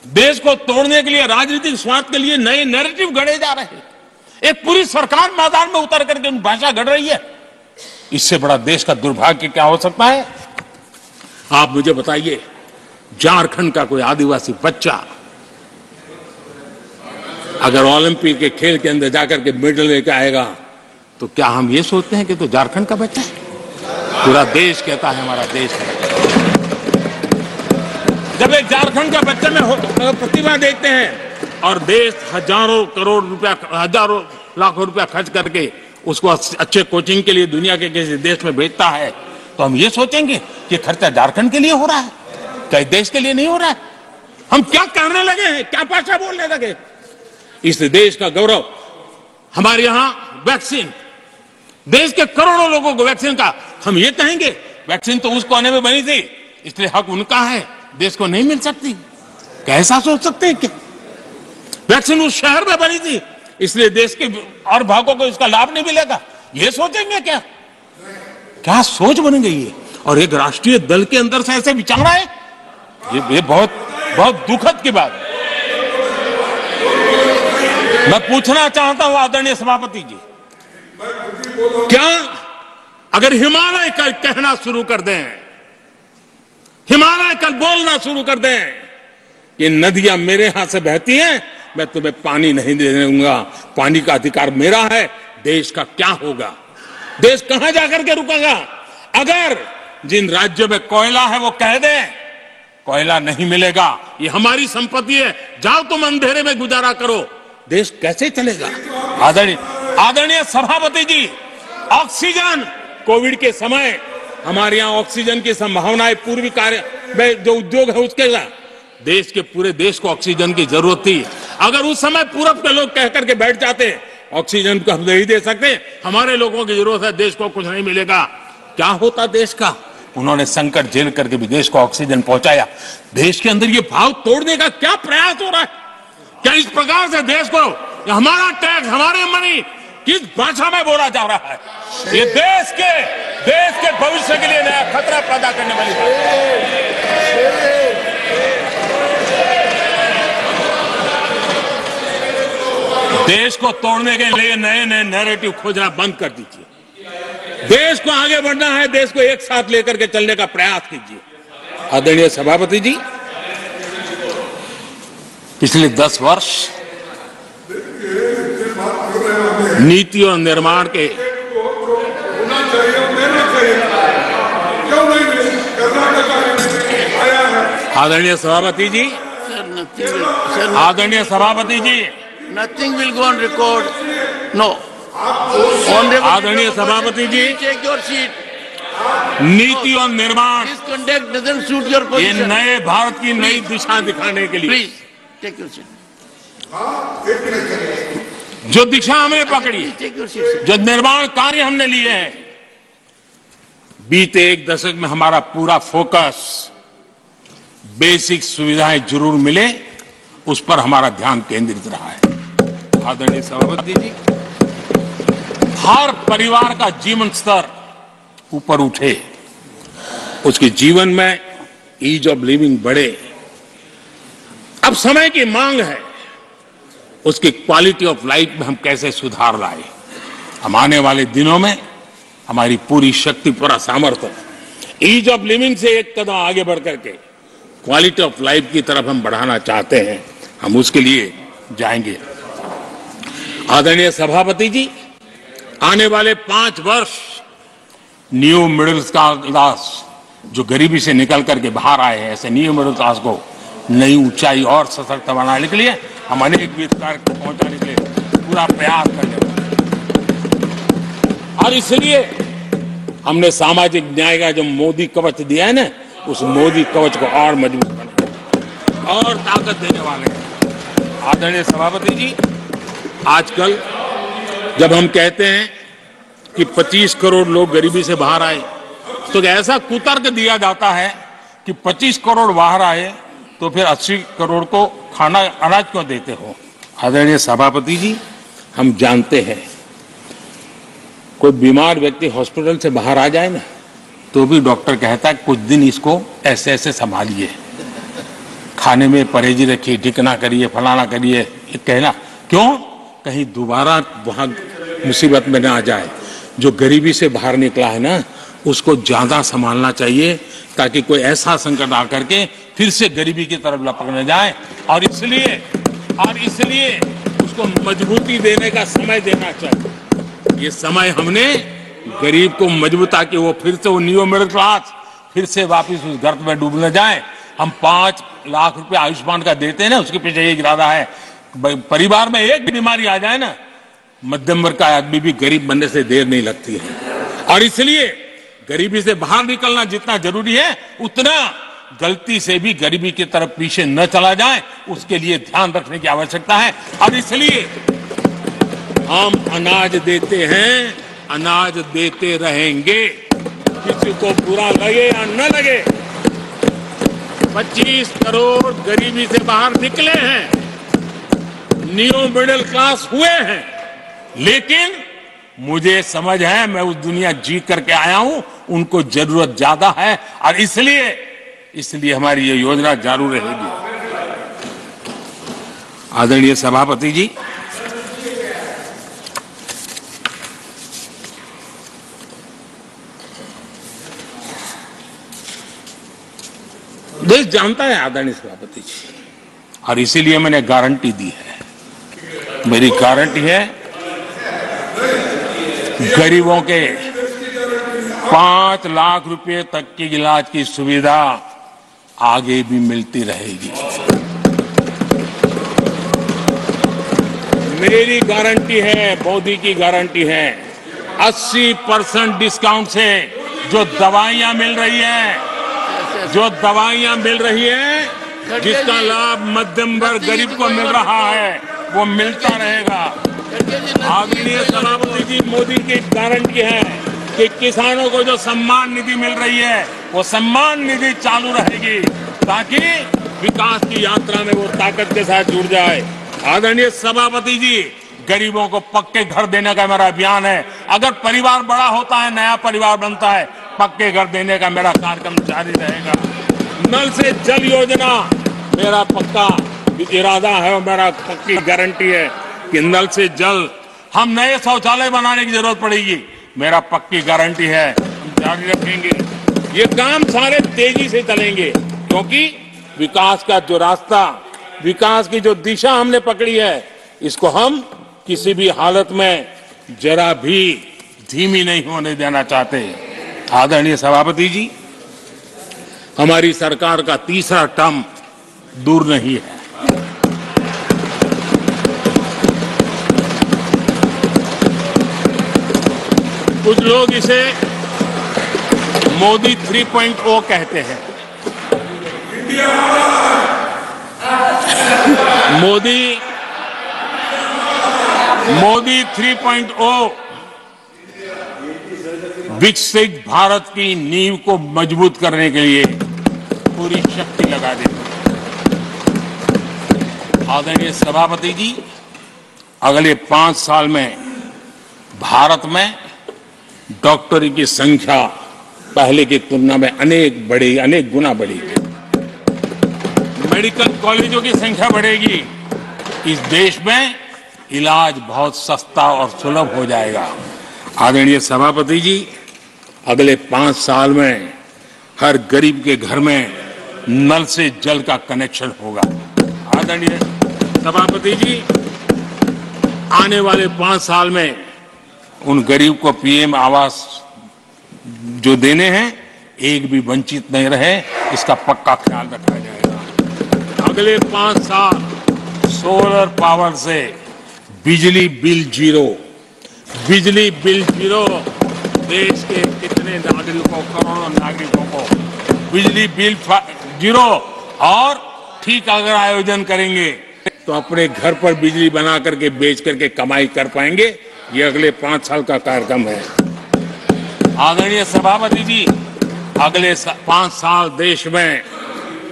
देश को तोड़ने के लिए, राजनीतिक स्वार्थ के लिए नए नैरेटिव गढ़े जा रहे हैं। एक पूरी सरकार मैदान में उतर करके भाषा गढ़ रही है। इससे बड़ा देश का दुर्भाग्य क्या हो सकता है? आप मुझे बताइए, झारखंड का कोई आदिवासी बच्चा अगर ओलंपिक के खेल के अंदर जाकर के मेडल लेकर आएगा तो क्या हम ये सोचते हैं कि तो झारखंड का बच्चा है? पूरा देश कहता है हमारा देश है। जब एक झारखंड का बच्चे में प्रतिभा देखते हैं और देश हजारों करोड़ रुपया, हजारों लाखों रुपया खर्च करके उसको अच्छे कोचिंग के लिए दुनिया के किसी देश में भेजता है, तो हम ये सोचेंगे कि खर्चा झारखंड के लिए हो रहा है, क्या देश के लिए नहीं हो रहा है? हम क्या करने लगे हैं, क्या भाषा बोलने लगे? इस देश का गौरव, हमारे यहां वैक्सीन, देश के करोड़ों लोगों को वैक्सीन का, हम ये कहेंगे वैक्सीन तो उस कोने में बनी थी इसलिए हक उनका है, देश को नहीं मिल सकती? कैसा सोच सकते हैं? क्या वैक्सीन उस शहर में बनी थी इसलिए देश के और भागों को इसका लाभ नहीं मिलेगा? ये सोचेंगे क्या? क्या सोच बन गई है? और एक राष्ट्रीय दल के अंदर से ऐसे विचार है, ये बहुत बहुत दुखद की बात है। मैं पूछना चाहता हूं आदरणीय सभापति जी, क्या अगर हिमालय कल कहना शुरू कर दें, हिमालय कल बोलना शुरू कर दें कि नदियां मेरे यहां से बहती हैं, मैं तुम्हें पानी नहीं देने दूंगा, पानी का अधिकार मेरा है, देश का क्या होगा? देश कहां जाकर के रुकेगा? अगर जिन राज्यों में कोयला है वो कह दे कोयला नहीं मिलेगा, ये हमारी संपत्ति है, जाओ तुम अंधेरे में गुजारा करो, देश कैसे चलेगा? आदरणीय सभापति जी, ऑक्सीजन, कोविड के समय हमारे यहां ऑक्सीजन की संभावनाएं, पूर्वी कार्य में जो उद्योग है उसके देश के पूरे देश को ऑक्सीजन की जरूरत थी। अगर उस समय पूरब के लोग कह करके बैठ जाते ऑक्सीजन को हम नहीं दे सकते, हमारे लोगों की जरूरत है, देश को कुछ नहीं मिलेगा, क्या होता देश का? उन्होंने संकट झेल करके भी देश को ऑक्सीजन पहुंचाया। देश के अंदर ये भाव तोड़ने का क्या प्रयास हो रहा है? क्या इस प्रकार से देश को ये हमारा टैक्स, हमारे मनी किस भाषा में बोला जा रहा है? ये देश के भविष्य के लिए नया खतरा पैदा करने वाली बात है। देश को तोड़ने के लिए नए नए नैरेटिव खोजना बंद कर दीजिए। देश को आगे बढ़ना है, देश को एक साथ लेकर के चलने का प्रयास कीजिए। आदरणीय सभापति जी, पिछले 10 वर्ष नीति और निर्माण के आदरणीय सभापति जी, आदरणीय सभापति जी, Nothing will go on record. No. आदरणीय सभापति जी, Take your seat. नीति और निर्माण, This conduct doesn't suit your ये position. नए भारत की नई दिशा दिखाने के लिए Please take your seat. जो दिशा हमने पकड़ी, Please take your seat. जो निर्माण कार्य हमने लिए हैं, बीते एक दशक में हमारा पूरा फोकस बेसिक सुविधाएं जरूर मिले, उस पर हमारा ध्यान केंद्रित रहा है। आदरणीय सभापति जी, हर परिवार का जीवन स्तर ऊपर उठे, उसके जीवन में ईज ऑफ लिविंग बढ़े। अब समय की मांग है, उसकी क्वालिटी ऑफ लाइफ में हम कैसे सुधार लाए। हम आने वाले दिनों में हमारी पूरी शक्ति, पूरा सामर्थ्य ईज ऑफ लिविंग से एक कदम आगे बढ़ करके क्वालिटी ऑफ लाइफ की तरफ हम बढ़ाना चाहते हैं। हम उसके लिए जाएंगे। आदरणीय सभापति जी, आने वाले 5 वर्ष न्यू मिडिल क्लास, जो गरीबी से निकल करके बाहर आए हैं, ऐसे न्यू मिडिल क्लास को नई ऊंचाई और सशक्त बनाने के लिए हम अनेक विध कार्य पहुंचाने के लिए पूरा प्रयास करने वाले हैं। और इसलिए हमने सामाजिक न्याय का जो मोदी कवच दिया है ना, उस मोदी कवच को और मजबूत बनाने और ताकत देने वाले हैं। आदरणीय सभापति जी, आजकल जब हम कहते हैं कि 25 करोड़ लोग गरीबी से बाहर आए, तो ऐसा कुतर्क दिया जाता है कि 25 करोड़ बाहर आए तो फिर 80 करोड़ को खाना अनाज क्यों देते हो। आदरणीय सभापति जी, हम जानते हैं कोई बीमार व्यक्ति हॉस्पिटल से बाहर आ जाए ना, तो भी डॉक्टर कहता है कुछ दिन इसको ऐसे ऐसे संभालिए, खाने में परहेजी रखिए, ढिकना करिए, फलाना करिए। ये कहना क्यों? कहीं दोबारा वहां मुसीबत में ना आ जाए। जो गरीबी से बाहर निकला है ना, उसको ज्यादा संभालना चाहिए, ताकि कोई ऐसा संकट आकर के फिर से गरीबी की तरफ लपक न जाए। और इसलिए उसको मजबूती देने का समय देना चाहिए। ये समय हमने गरीब को मजबूत, ताकि वो फिर से वो न्यू मिडिल क्लास फिर से वापिस उस गर्त में डूब न जाए। हम 5 लाख रुपए आयुष्मान का देते हैं ना, उसके पीछे ये इरादा है। परिवार में एक भी बीमारी आ जाए ना, मध्यम वर्ग का आदमी भी गरीब बनने से देर नहीं लगती है। और इसलिए गरीबी से बाहर निकलना जितना जरूरी है, उतना गलती से भी गरीबी की तरफ पीछे न चला जाए, उसके लिए ध्यान रखने की आवश्यकता है। और इसलिए हम अनाज देते हैं, अनाज देते रहेंगे, किसी को बुरा लगे या न लगे। 25 करोड़ गरीबी से बाहर निकले हैं, न्यू मिडिल क्लास हुए हैं, लेकिन मुझे समझ है, मैं उस दुनिया जी करके आया हूं, उनको जरूरत ज्यादा है। और इसलिए हमारी ये योजना जारी रहेगी। आदरणीय सभापति जी, देश जानता है आदरणीय सभापति जी, और इसीलिए मैंने गारंटी दी है। मेरी गारंटी है, गरीबों के 5 लाख रुपए तक की इलाज की सुविधा आगे भी मिलती रहेगी। मेरी गारंटी है, मोदी की गारंटी है। 80% डिस्काउंट से जो दवाइयां मिल रही है, जिसका लाभ मध्यम वर्ग गरीब को मिल रहा है, वो मिलता रहेगा। आदरणीय सभापति जी, मोदी की गारंटी है कि किसानों को जो सम्मान निधि मिल रही है, वो सम्मान निधि चालू रहेगी, ताकि विकास की यात्रा में वो ताकत के साथ जुड़ जाए। आदरणीय सभापति जी, गरीबों को पक्के घर देने का मेरा अभियान है। अगर परिवार बड़ा होता है, नया परिवार बनता है, पक्के घर देने का मेरा कार्यक्रम जारी रहेगा। नल से जल योजना मेरा पक्का इरादा है और मेरा पक्की गारंटी है कि नल से जल, हम नए शौचालय बनाने की जरूरत पड़ेगी, मेरा पक्की गारंटी है, हम जारी रखेंगे। ये काम सारे तेजी से चलेंगे क्योंकि विकास का जो रास्ता, विकास की जो दिशा हमने पकड़ी है, इसको हम किसी भी हालत में जरा भी धीमी नहीं होने देना चाहते। आदरणीय सभापति जी, हमारी सरकार का तीसरा टर्म दूर नहीं है। कुछ लोग इसे मोदी 3.0 कहते हैं। मोदी 3.0 विकसित भारत की नींव को मजबूत करने के लिए पूरी शक्ति लगा देगा। आदरणीय सभापति जी, अगले 5 साल में भारत में डॉक्टरी की संख्या पहले की तुलना में अनेक गुना बढ़ेगी। मेडिकल कॉलेजों की संख्या बढ़ेगी। इस देश में इलाज बहुत सस्ता और सुलभ हो जाएगा। आदरणीय सभापति जी, अगले 5 साल में हर गरीब के घर में नल से जल का कनेक्शन होगा। आदरणीय सभापति जी, आने वाले 5 साल में उन गरीब को पीएम आवास जो देने हैं, एक भी वंचित नहीं रहे, इसका पक्का ख्याल रखा जाएगा। अगले 5 साल सोलर पावर से बिजली बिल जीरो, बिजली बिल जीरो। देश के कितने नागरिकों, करोड़ों नागरिकों को बिजली बिल जीरो। और ठीक अगर आयोजन करेंगे तो अपने घर पर बिजली बना करके बेच करके कमाई कर पाएंगे। ये अगले 5 साल का कार्यक्रम है। आदरणीय सभापति जी, अगले 5 साल देश में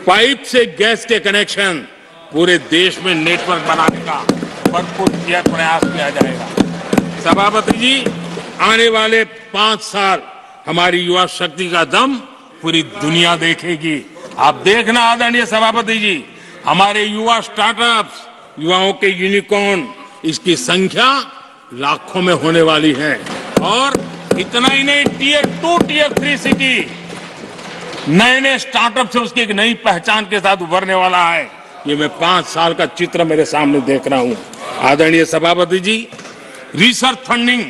पाइप से गैस के कनेक्शन पूरे देश में नेटवर्क बनाने का भरपूर प्रयास किया जाएगा। सभापति जी, आने वाले 5 साल हमारी युवा शक्ति का दम पूरी दुनिया देखेगी। आप देखना आदरणीय सभापति जी, हमारे युवा स्टार्टअप्स, युवाओं के यूनिकॉर्न, इसकी संख्या लाखों में होने वाली है। और इतना ही नहीं, टियर 2, टियर 3 सिटी नए स्टार्टअप से उसकी एक नई पहचान के साथ उभरने वाला है। ये मैं 5 साल का चित्र मेरे सामने देख रहा हूं। आदरणीय सभापति जी, रिसर्च फंडिंग,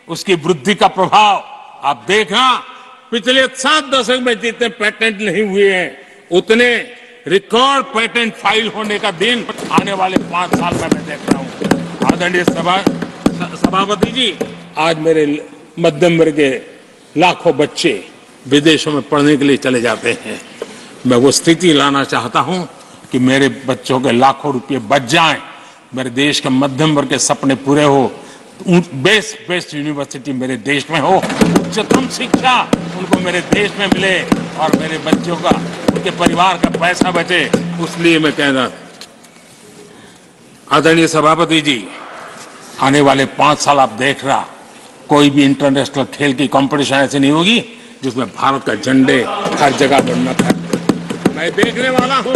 उसकी वृद्धि का प्रभाव आप देखना। पिछले 7 दशक में जितने पेटेंट नहीं हुए हैं, उतने रिकॉर्ड पेटेंट फाइल होने का दिन आने वाले 5 साल में मैं देख रहा हूं। आदरणीय सभापति जी, आज मेरे मध्यम वर्ग के लाखों बच्चे विदेशों में पढ़ने के लिए चले जाते हैं। मैं वो स्थिति लाना चाहता हूं कि मेरे बच्चों के लाखों रुपए बच जाएं, मेरे देश के मध्यम वर्ग के सपने पूरे हो, बेस्ट यूनिवर्सिटी मेरे देश में हो, उच्चतम शिक्षा उनको मेरे देश में मिले और मेरे बच्चों का, उनके परिवार का पैसा बचे। इसलिए मैं कह रहा, आदरणीय सभापति जी, आने वाले 5 साल आप देख रहा, कोई भी इंटरनेशनल खेल की कंपटीशन ऐसी नहीं होगी जिसमें भारत का झंडे हर जगह बनना था। मैं देखने वाला हूं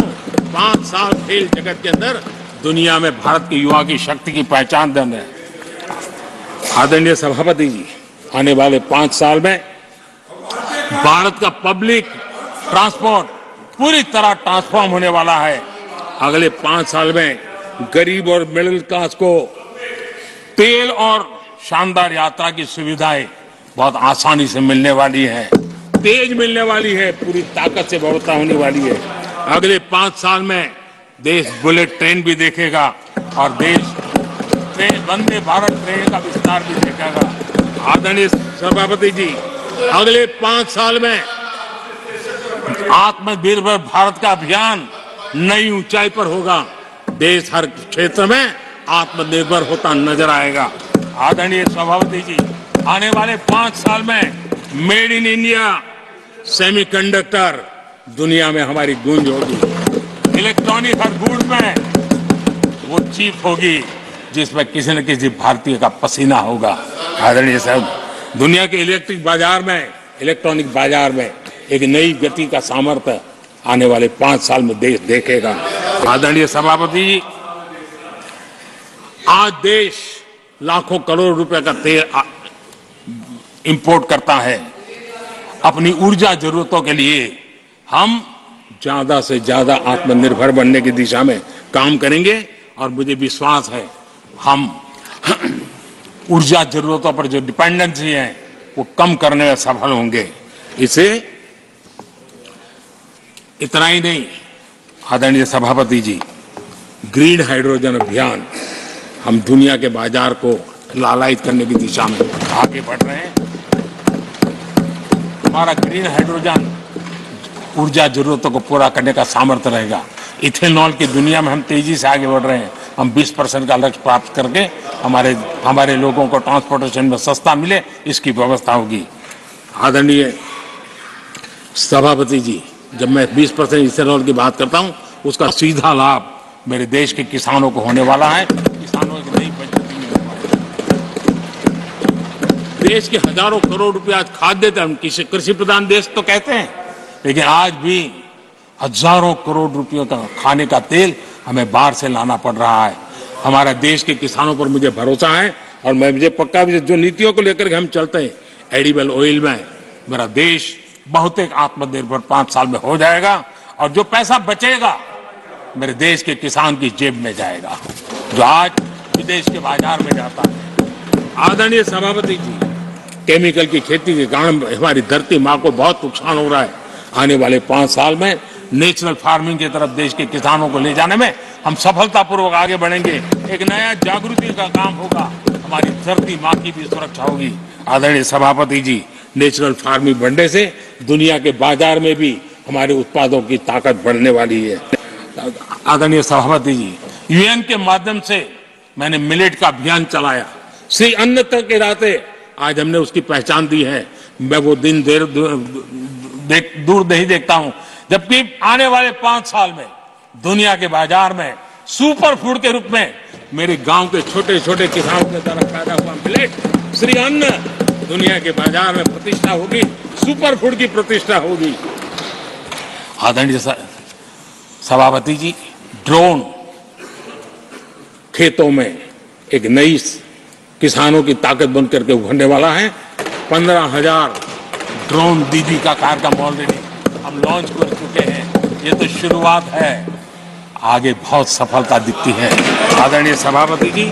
5 साल खेल जगत के अंदर दुनिया में भारत के युवा की शक्ति की पहचान देने। आदरणीय सभापति जी, आने वाले 5 साल में भारत का पब्लिक ट्रांसपोर्ट पूरी तरह ट्रांसफॉर्म होने वाला है। अगले 5 साल में गरीब और मिडिल क्लास को तेल और शानदार यात्रा की सुविधाएं बहुत आसानी से मिलने वाली है, तेज मिलने वाली है, पूरी ताकत से व्यवस्था होने वाली है। अगले 5 साल में देश बुलेट ट्रेन भी देखेगा और देश वंदे भारत ट्रेन का विस्तार भी देखेगा। आदरणीय सभापति जी, अगले 5 साल में आत्मनिर्भर भारत का अभियान नई ऊंचाई पर होगा। देश हर क्षेत्र में आत्मनिर्भर होता नजर आएगा। आदरणीय सभापति जी, आने वाले 5 साल में मेड इन इंडिया सेमीकंडक्टर दुनिया में हमारी गूंज होगी। इलेक्ट्रॉनिक हर गुड्स में वो चीप होगी जिसमें किसी न किसी भारतीय का पसीना होगा। आदरणीय साहब, दुनिया के इलेक्ट्रिक बाजार में, इलेक्ट्रॉनिक बाजार में एक नई गति का सामर्थ्य आने वाले 5 साल में देश देखेगा। आदरणीय सभापति जी, आज देश लाखों करोड़ रुपए का तेल इंपोर्ट करता है। अपनी ऊर्जा जरूरतों के लिए हम ज्यादा से ज्यादा आत्मनिर्भर बनने की दिशा में काम करेंगे और मुझे विश्वास है हम ऊर्जा जरूरतों पर जो डिपेंडेंसी है वो कम करने में सफल होंगे। इसे इतना ही नहीं, आदरणीय सभापति जी, ग्रीन हाइड्रोजन अभियान हम दुनिया के बाजार को लालायित करने की दिशा में आगे बढ़ रहे हैं। हमारा ग्रीन हाइड्रोजन ऊर्जा जरूरतों को पूरा करने का सामर्थ्य रहेगा। इथेनॉल की दुनिया में हम तेजी से आगे बढ़ रहे हैं। हम 20% का लक्ष्य प्राप्त करके हमारे लोगों को ट्रांसपोर्टेशन में सस्ता मिले, इसकी व्यवस्था होगी। आदरणीय सभापति जी, जब मैं 20% इथेनॉल की बात करता हूं, उसका सीधा लाभ मेरे देश के किसानों को होने वाला है। किसानों की नई बचत मिलने वाली है। देश के हजारों करोड़ रुपए आज खाद्य देते हैं। कृषि प्रधान देश तो कहते हैं, लेकिन आज भी हजारों करोड़ रुपयों का खाने का तेल हमें बाहर से लाना पड़ रहा है। हमारा देश के किसानों पर मुझे भरोसा है और मुझे पक्का जो नीतियों को लेकर के हम चलते हैं, एडिबल ऑयल में मेरा देश बहुत एक आत्मनिर्भर 5 साल में हो जाएगा और जो पैसा बचेगा मेरे देश के किसान की जेब में जाएगा, जो आज विदेश के बाजार में जाता है। आदरणीय सभापति जी, केमिकल की खेती के कारण हमारी धरती माँ को बहुत नुकसान हो रहा है। आने वाले 5 साल में नेचुरल फार्मिंग की तरफ देश के किसानों को ले जाने में हम सफलतापूर्वक आगे बढ़ेंगे। एक नया जागृति का काम होगा, हमारी धरती माँ की भी सुरक्षा होगी। आदरणीय सभापति जी, नेचुरल फार्मिंग बढ़ने से दुनिया के बाजार में भी हमारे उत्पादों की ताकत बढ़ने वाली है। आदरणीय सभापति जी, यूएन के माध्यम से मैंने मिलेट का अभियान चलाया। श्री अन्न तक के नाते आज हमने उसकी पहचान दी है। मैं वो दिन दूर नहीं देखता हूं जबकि आने वाले 5 साल में दुनिया के बाजार में सुपर फूड के रूप में मेरे गांव के छोटे छोटे किसानों के द्वारा पैदा हुआ मिलेट, श्री अन्न, दुनिया के बाजार में प्रतिष्ठा होगी, सुपर फूड की प्रतिष्ठा होगी। आदरणीय सभापति जी, ड्रोन खेतों में एक नई किसानों की ताकत बन करके उभरने वाला है। 15,000 ड्रोन दीदी का कार्यक्रम ऑलरेडी हम लॉन्च कर चुके हैं। ये तो शुरुआत है, आगे बहुत सफलता दिखती है। आदरणीय सभापति जी,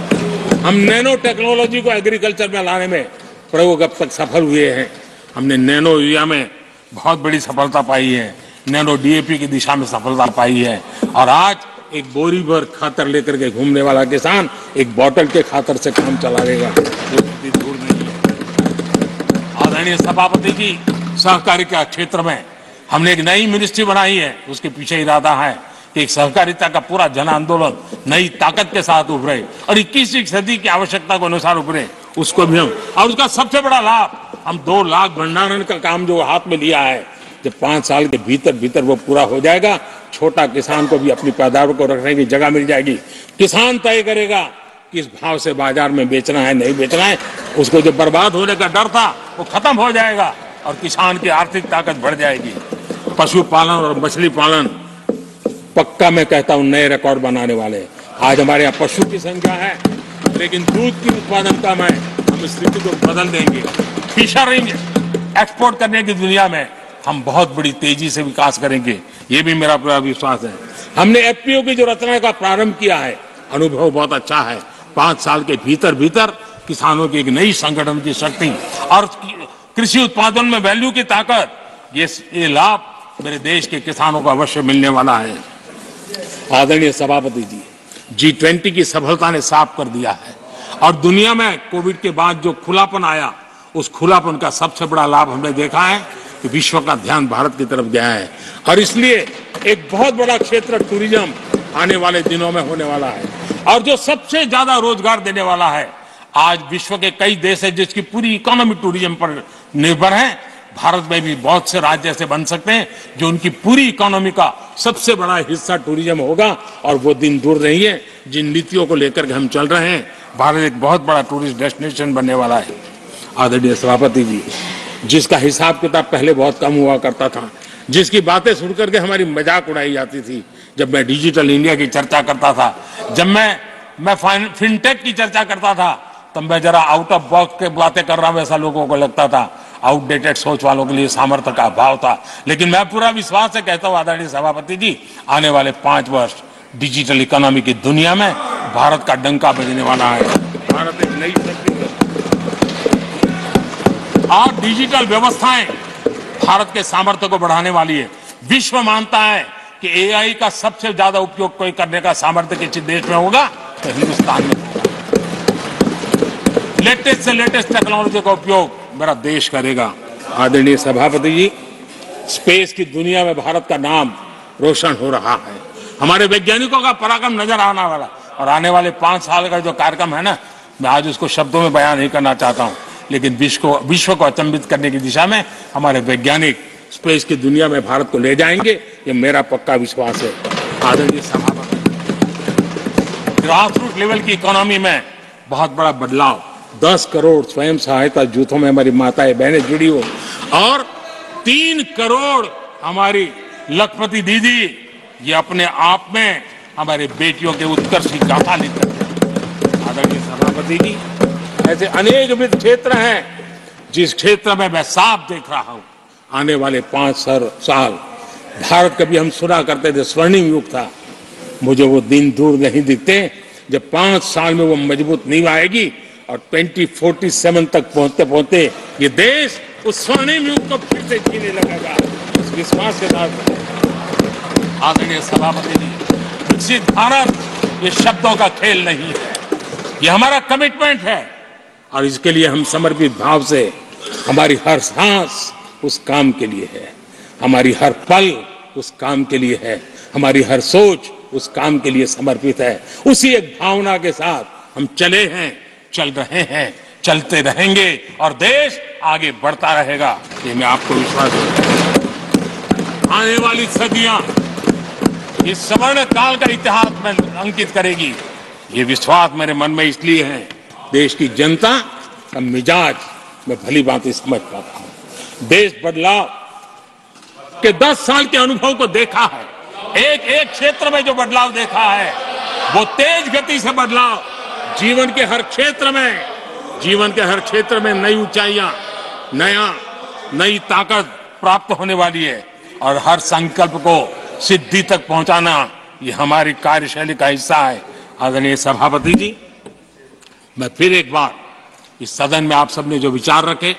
हम नैनो टेक्नोलॉजी को एग्रीकल्चर में लाने में प्रयोग अब तक सफल हुए हैं। हमने नैनो यूरिया में बहुत बड़ी सफलता पाई है, नैनो डीएपी की दिशा में सफलता पाई है और आज एक बोरी भर खातर लेकर के घूमने वाला किसान एक बोतल के खातर से काम चला लेगा, वो कितनी दूर नहीं है। आदरणीय सभापति जी, सहकारिता क्षेत्र में हमने एक नई मिनिस्ट्री बनाई है। उसके पीछे इरादा है कि एक सहकारिता का पूरा जन आंदोलन नई ताकत के साथ उभरे और 21वीं सदी की आवश्यकता के अनुसार उभरे, उसको भी हम, और उसका सबसे बड़ा लाभ हम 2 लाख भंडारण का काम जो हाथ में लिया है, जब 5 साल के भीतर वो पूरा हो जाएगा, छोटा किसान को भी अपनी पैदावार को रखने की जगह मिल जाएगी। किसान तय करेगा किस भाव से बाजार में बेचना है, नहीं बेचना है। उसको जो बर्बाद होने का डर था वो खत्म हो जाएगा और किसान की आर्थिक ताकत बढ़ जाएगी। पशुपालन और मछली पालन पक्का मैं कहता हूं नए रिकॉर्ड बनाने वाले। आज हमारे यहाँ पशु की संख्या है, लेकिन दूध की उत्पादकता में हम स्थिति को बदल देंगे। फिशरिंग एक्सपोर्ट करने की दुनिया में हम बहुत बड़ी तेजी से विकास करेंगे, ये भी मेरा पूरा विश्वास है। हमने एफपीओ की जो रचना का प्रारंभ किया है, अनुभव बहुत अच्छा है। 5 साल के भीतर किसानों की एक नई संगठन की शक्ति और कृषि उत्पादन में वैल्यू की ताकत, ये लाभ मेरे देश के किसानों को अवश्य मिलने वाला है। आदरणीय सभापति जी, G20 की सफलता ने साफ कर दिया है और दुनिया में कोविड के बाद जो खुलापन आया, उस खुलापन का सबसे बड़ा लाभ हमने देखा है कि विश्व का ध्यान भारत की तरफ गया है और इसलिए एक बहुत बड़ा क्षेत्र टूरिज्म आने वाले दिनों में होने वाला है और जो सबसे ज्यादा रोजगार देने वाला है। आज विश्व के कई देश है जिसकी पूरी इकोनॉमी टूरिज्म पर निर्भर है। भारत में भी बहुत से राज्य ऐसे बन सकते हैं जो उनकी पूरी इकोनॉमी का सबसे बड़ा हिस्सा टूरिज्म होगा। और वो दिन दूर नहीं है जिन नीतियों को लेकर के हम चल रहे हैं, भारत एक बहुत बड़ा टूरिस्ट डेस्टिनेशन बनने वाला है। आदरणीय सभापति जी, जिसका हिसाब किताब पहले बहुत कम हुआ करता था, जिसकी बातें सुनकर के हमारी मजाक उड़ाई जाती थी, जब मैं डिजिटल इंडिया की चर्चा करता था, जब मैं फिनटेक की चर्चा करता था, तब मैं जरा आउट ऑफ बॉक्स के बातें कर रहा हूं ऐसा लोगों को लगता था। आउटडेटेड सोच वालों के लिए सामर्थ्य का अभाव था। लेकिन मैं पूरा विश्वास से कहता हूं आदरणीय सभापति जी, आने वाले 5 वर्ष डिजिटल इकोनॉमी की दुनिया में भारत का डंका बजने वाला है। भारत एक नई शक्ति है और डिजिटल व्यवस्थाएं भारत के सामर्थ्य को बढ़ाने वाली है। विश्व मानता है कि एआई का सबसे ज्यादा उपयोग कोई करने का सामर्थ्य किसी देश में होगा तो हिंदुस्तान में होगा। लेटेस्ट से लेटेस्ट टेक्नोलॉजी का उपयोग मेरा देश करेगा। आदरणीय सभापति जी, स्पेस की दुनिया में भारत का नाम रोशन हो रहा है। हमारे वैज्ञानिकों का पराक्रम नजर आने वाला, और आने वाले 5 साल का जो कार्यक्रम है ना, मैं आज उसको शब्दों में बयान नहीं करना चाहता हूं, लेकिन विश्व को अचंभित करने की दिशा में हमारे वैज्ञानिक स्पेस की दुनिया में भारत को ले जाएंगे, ये मेरा पक्का विश्वास है। आदरणीय सभापति, ग्रास रूट लेवल की इकोनॉमी में बहुत बड़ा बदलाव, 10 करोड़ स्वयं सहायता जूथों में हमारी माताएं बहनें जुड़ी हो, और 3 करोड़ हमारी लखपति दीदी, ये अपने आप में हमारे बेटियों के उत्कर्ष की गाथा लिखते हैं। आदरणीय सभापति जी, ऐसे अनेक विविध क्षेत्र हैं जिस क्षेत्र में मैं साफ देख रहा हूं आने वाले 5 साल भारत, कभी हम सुना करते थे स्वर्णिम युग था, मुझे वो दिन दूर नहीं दिखते जब 5 साल में वो मजबूत नींव आएगी और 2047 तक पहुंचते पहुंचते ये देश उस स्वर्णिम युग को फिर से जीने लगेगा। इस विश्वास के साथ आदरणीय सभापति जी, विकसित भारत ये शब्दों का खेल नहीं है, ये हमारा कमिटमेंट है, और इसके लिए हम समर्पित भाव से, हमारी हर सांस उस काम के लिए है, हमारी हर पल उस काम के लिए है, हमारी हर सोच उस काम के लिए समर्पित है। उसी एक भावना के साथ हम चले हैं, चल रहे हैं, चलते रहेंगे और देश आगे बढ़ता रहेगा, ये मैं आपको विश्वास देता। आने वाली सदियां इस स्वर्ण काल का इतिहास में अंकित करेगी, ये विश्वास मेरे मन में इसलिए है, देश की जनता का मिजाज मैं भली भांति समझ पाता हूं। देश बदलाव के 10 साल के अनुभव को देखा है, एक क्षेत्र में जो बदलाव देखा है वो तेज गति से बदलाव जीवन के हर क्षेत्र में नई ऊंचाइयां, नई ताकत प्राप्त होने वाली है, और हर संकल्प को सिद्धि तक पहुंचाना ये हमारी कार्यशैली का हिस्सा है। आदरणीय सभापति जी, मैं फिर एक बार इस सदन में आप सबने जो विचार रखे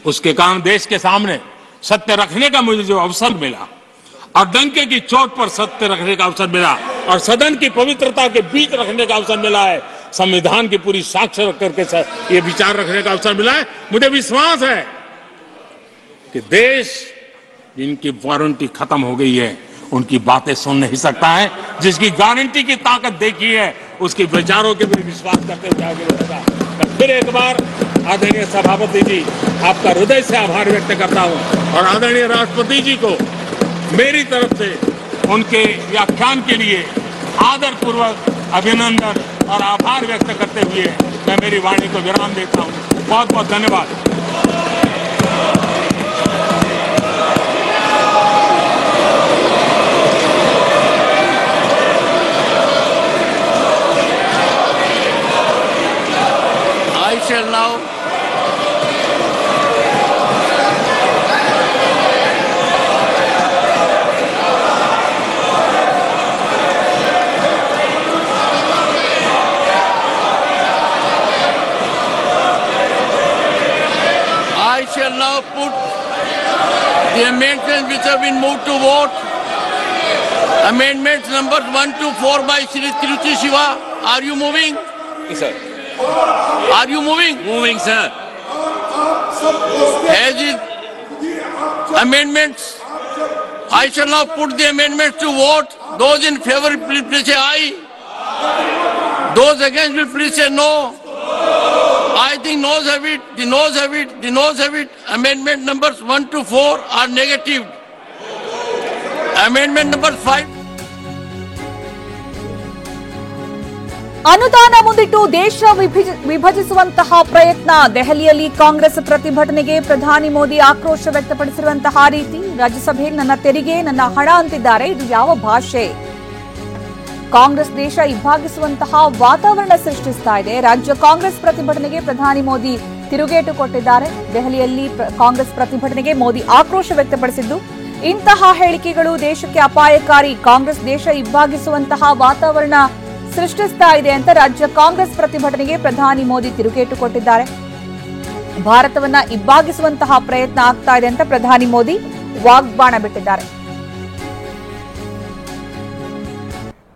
उसके कारण देश के सामने सत्य रखने का मुझे जो अवसर मिला, और डंके की चोट पर सत्य रखने का अवसर मिला, और सदन की पवित्रता के बीच रखने का अवसर मिला है, संविधान की पूरी साक्ष्य रख करके ये विचार रखने का अवसर मिला है। मुझे विश्वास है कि देश जिनकी वारंटी खत्म हो गई है उनकी बातें सुन नहीं सकता है, जिसकी गारंटी की ताकत देखी है उसके विचारों के भी विश्वास करते हुए आगे बढ़ेगा। मैं फिर एक बार आदरणीय सभापति जी आपका हृदय से आभार व्यक्त करता हूं, और आदरणीय राष्ट्रपति जी को मेरी तरफ से उनके व्याख्यान के लिए आदरपूर्वक अभिनंदन और आभार व्यक्त करते हुए मैं मेरी वाणी को विराम देता हूं। बहुत बहुत धन्यवाद। I shall now put the amendments which have been moved to vote. Amendments numbers 1 to 4 by Shri Tiruchi Shiva. Are you moving? Yes, sir. Are you moving? Moving, sir. As is amendments, I shall now put the amendments to vote. Those in favor, please say aye. Those against will please say no. I think noes have it, the noes have it, the noes have it. Amendment numbers 1 to 4 are negative. Amendment number 5. ಅನುದಾನ ಮುಂದಿಟ್ಟು ದೇಶ ವಿಭಜಿಸುವಂತಹ ಪ್ರಯತ್ನ. ದೆಹಲಿಯಲ್ಲಿ ಕಾಂಗ್ರೆಸ್ ಪ್ರತಿಭಟನೆಗೆ ಪ್ರಧಾನಿ ಮೋದಿ ಆಕ್ರೋಶ ವ್ಯಕ್ತಪಡಿಸಿರುವಂತಹ ರೀತಿ. ರಾಜ್ಯಸಭೆಯಲ್ಲಿ ನನ್ನ ತೆರಿಗೆ ನನ್ನ ಹಣ ಅಂತಿದ್ದಾರೆ. ಇದು ಯಾವ ಭಾಷೆ? ಕಾಂಗ್ರೆಸ್ ದೇಶ ಇಬ್ಬಾಗಿಸುವಂತಹ ವಾತಾವರಣ ಸೃಷ್ಟಿಸ್ತಾ ಇದೆ. ರಾಜ್ಯ ಕಾಂಗ್ರೆಸ್ ಪ್ರತಿಭಟನೆಗೆ ಪ್ರಧಾನಿ ಮೋದಿ ತಿರುಗೇಟು ಕೊಟ್ಟಿದ್ದಾರೆ. ದೆಹಲಿಯಲ್ಲಿ ಕಾಂಗ್ರೆಸ್ ಪ್ರತಿಭಟನೆಗೆ ಮೋದಿ ಆಕ್ರೋಶ ವ್ಯಕ್ತಪಡಿಸಿದ್ದು, ಇಂತಹ ಹೇಳಿಕೆಗಳು ದೇಶಕ್ಕೆ ಅಪಾಯಕಾರಿ, ಕಾಂಗ್ರೆಸ್ ದೇಶ ಇಬ್ಬಾಗಿಸುವಂತಹ ವಾತಾವರಣ ಸೃಷ್ಟಿಸ್ತಾ ಇದೆ ಅಂತ ರಾಜ್ಯ ಕಾಂಗ್ರೆಸ್ ಪ್ರತಿಭಟನೆಗೆ ಪ್ರಧಾನಿ ಮೋದಿ ತಿರುಗೇಟು ಕೊಟ್ಟಿದ್ದಾರೆ. ಭಾರತವನ್ನ ಇಬ್ಬಾಗಿಸುವಂತಹ ಪ್ರಯತ್ನ ಆಗ್ತಾ ಇದೆ ಅಂತ ಪ್ರಧಾನಿ ಮೋದಿ ವಾಗ್ಬಾಣ ಬಿಟ್ಟಿದ್ದಾರೆ.